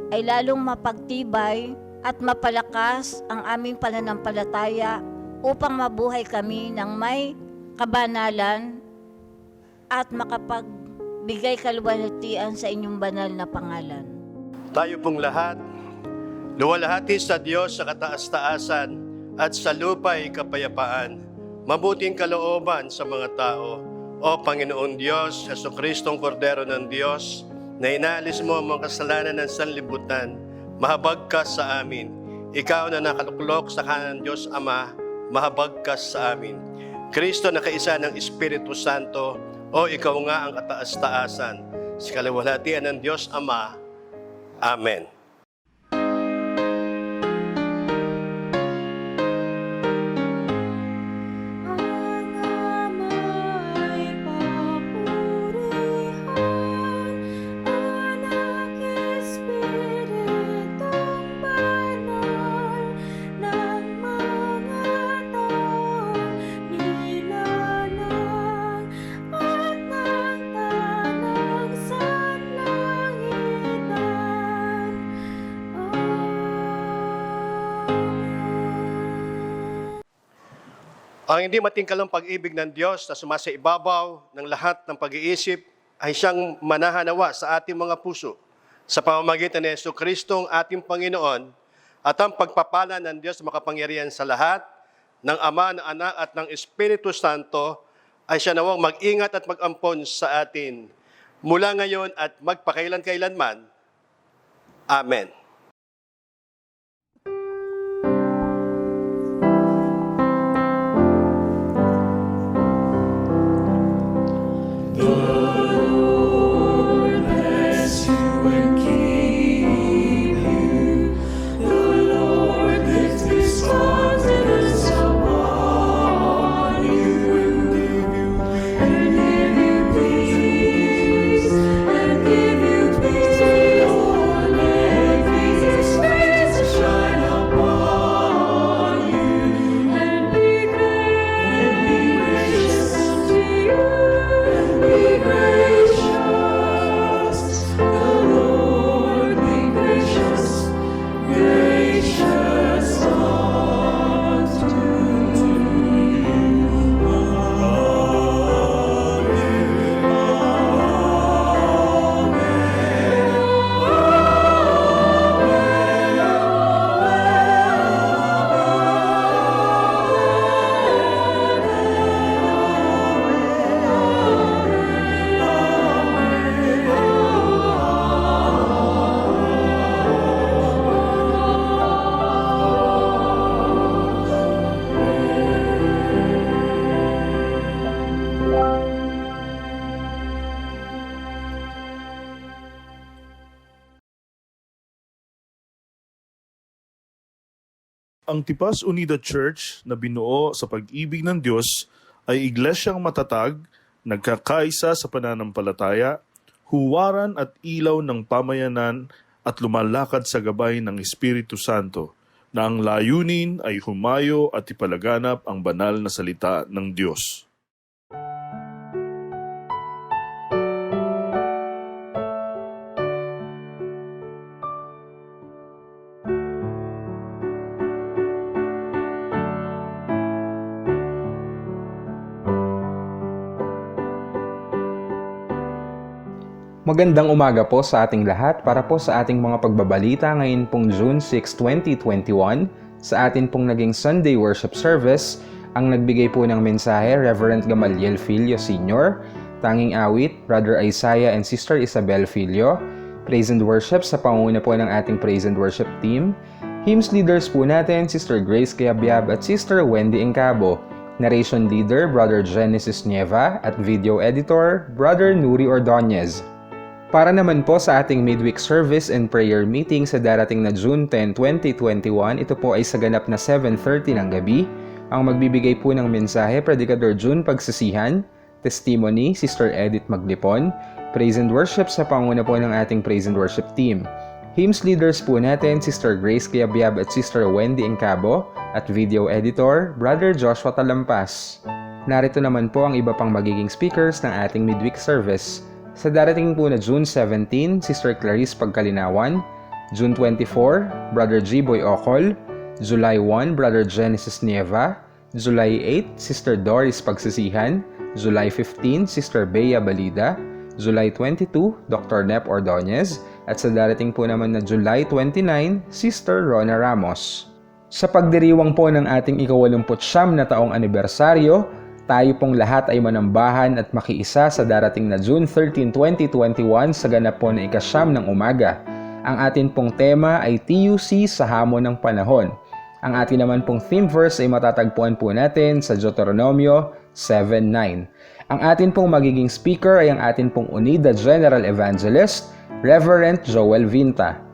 ay lalong mapagtibay at mapalakas ang aming pananampalataya upang mabuhay kami ng may kabanalan at makapagbigay kaluwalhatian sa inyong banal na pangalan.
Tayo pong lahat, luwalhati sa Diyos sa kataas-taasan at sa lupa'y kapayapaan, mabuting kalooban sa mga tao. O Panginoong Diyos, Jesucristong Kordero ng Diyos, na inaalis mo ang mga kasalanan ng sanlibutan, mahabag ka sa amin. Ikaw na nakaluklok sa kanan ng Diyos Ama, mahabag ka sa amin. Kristo na kaisa ng Espiritu Santo, o ikaw nga ang kataas-taasan, sa kaluwalhatian ng Diyos Ama. Amen. Ang hindi matingkalang pag-ibig ng Diyos na sumasaibabaw ng lahat ng pag-iisip ay siyang manahanawa sa ating mga puso sa pamamagitan ni Jesucristo ang ating Panginoon at ang pagpapala ng Diyos makapangyarihan sa lahat ng Ama, ng Anak at ng Espiritu Santo ay siya nawang mag-ingat at mag-ampon sa atin mula ngayon at magpakailan-kailanman. Amen.
Ang Tipas Unida Church na binuo sa pag-ibig ng Diyos ay iglesyang matatag, nagkakaisa sa pananampalataya, huwaran at ilaw ng pamayanan at lumalakad sa gabay ng Espiritu Santo, na ang layunin ay humayo at ipalaganap ang banal na salita ng Diyos.
Magandang umaga po sa ating lahat para po sa ating mga pagbabalita ngayon pong June 6, 2021. Sa atin pong naging Sunday Worship Service, ang nagbigay po ng mensahe, Reverend Gamaliel Filio Sr., tanging awit, Brother Isaiah and Sister Isabel Filio, Praise and Worship sa panguna po ng ating Praise and Worship team, Hymns leaders po natin, Sister Grace Cayabyab at Sister Wendy Encabo, Narration leader, Brother Genesis Nieva at video editor, Brother Nuri Ordonez. Para naman po sa ating midweek service and prayer meeting sa darating na June 10, 2021, ito po ay sa ganap na 7:30 ng gabi. Ang magbibigay po ng mensahe, Predicador June Pagsisihan, testimony, Sister Edith Maglipon, praise and worship sa panguna po ng ating praise and worship team. Hymns leaders po natin, Sister Grace Cayabyab at Sister Wendy Encabo, at video editor, Brother Joshua Talampas. Narito naman po ang iba pang magiging speakers ng ating midweek service. Sa darating po na June 17, Sister Clarice Pagkalinawan, June 24, Brother G-Boy Ocol, July 1, Brother Genesis Nieva, July 8, Sister Doris Pagsisihan, July 15, Sister Bea Balida, July 22, Dr. Nep Ordonez, at sa darating po naman na July 29, Sister Rona Ramos. Sa pagdiriwang po ng ating ika-89 na taong anibersaryo, tayo pong lahat ay manambahan at makiisa sa darating na June 13, 2021 sa ganap po na ika-9 ng umaga. Ang atin pong tema ay TUC sa hamon ng panahon. Ang atin naman pong theme verse ay matatagpuan po natin sa Deuteronomio 7:9. Ang atin pong magiging speaker ay ang atin pong Unida General Evangelist, Reverend Joel Vinta.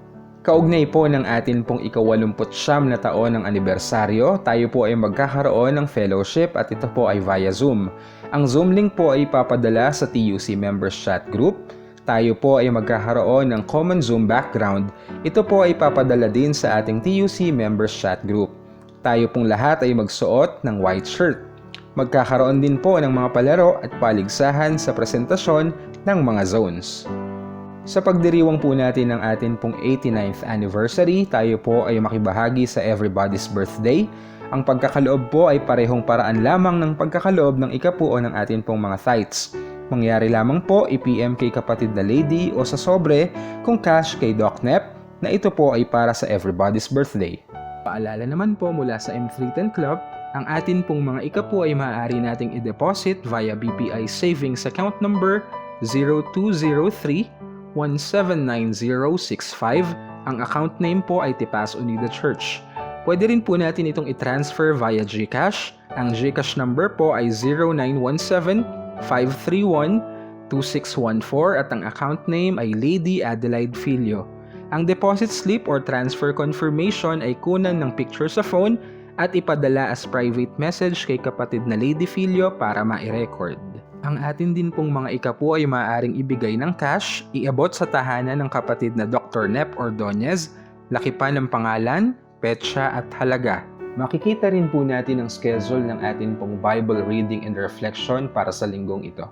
Kaugnay po ng atin pong ika-89 na taon ng anibersaryo, tayo po ay magkakaroon ng fellowship at ito po ay via Zoom. Ang Zoom link po ay ipapadala sa TUC Members Chat Group. Tayo po ay magkakaroon ng common Zoom background. Ito po ay ipapadala din sa ating TUC Members Chat Group. Tayo pong lahat ay magsuot ng white shirt. Magkakaroon din po ng mga palaro at paligsahan sa presentasyon ng mga zones. Sa pagdiriwang po natin ng atin pong 89th anniversary, tayo po ay makibahagi sa Everybody's Birthday. Ang pagkakaloob po ay parehong paraan lamang ng pagkakaloob ng ikapuo ng atin pong mga tithes. Mangyari lamang po i-PM kay kapatid na lady o sa sobre kung cash kay Doc Nep na ito po ay para sa everybody's birthday. Paalala naman po mula sa M310 Club, ang atin pong mga ikapuo ay maaari nating i-deposit via BPI Savings Account Number 0203-179065. Ang account name po ay Tipas Unida Church. Pwede rin po natin itong i-transfer via GCash. Ang GCash number po ay 0917-531-2614 at ang account name ay Lady Adelaide Filio. Ang deposit slip or transfer confirmation ay kunan ng picture sa phone at ipadala as private message kay kapatid na Lady Filio para ma-record. Ang atin din pong mga ikapo ay maaaring ibigay ng cash, iabot sa tahanan ng kapatid na Dr. Nep Ordonez, laki pa ng pangalan, petsa at halaga. Makikita rin po natin ang schedule ng atin pong Bible reading and reflection para sa linggong ito.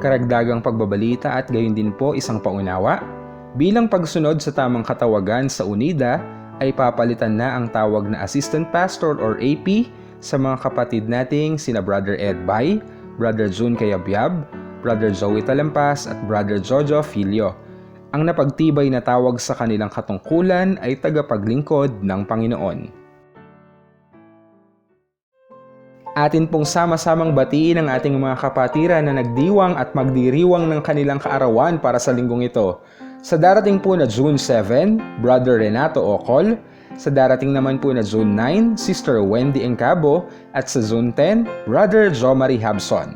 Karagdagang pagbabalita at gayon din po isang paunawa, bilang pagsunod sa tamang katawagan sa UNIDA, ay papalitan na ang tawag na Assistant Pastor or AP sa mga kapatid nating sina Brother Ed Bay, Brother June Kayabyab, Brother Joey Talampas at Brother Jojo Filio. Ang napagtibay na tawag sa kanilang katungkulan ay tagapaglingkod ng Panginoon. Atin pong sama-samang batiin ang ating mga kapatiran na nagdiwang at magdiriwang ng kanilang kaarawan para sa linggong ito. Sa darating po na June 7, Brother Renato Ocol. Sa darating naman po na June 9, Sister Wendy Encabo. At sa June 10, Brother Jo Marie Habson.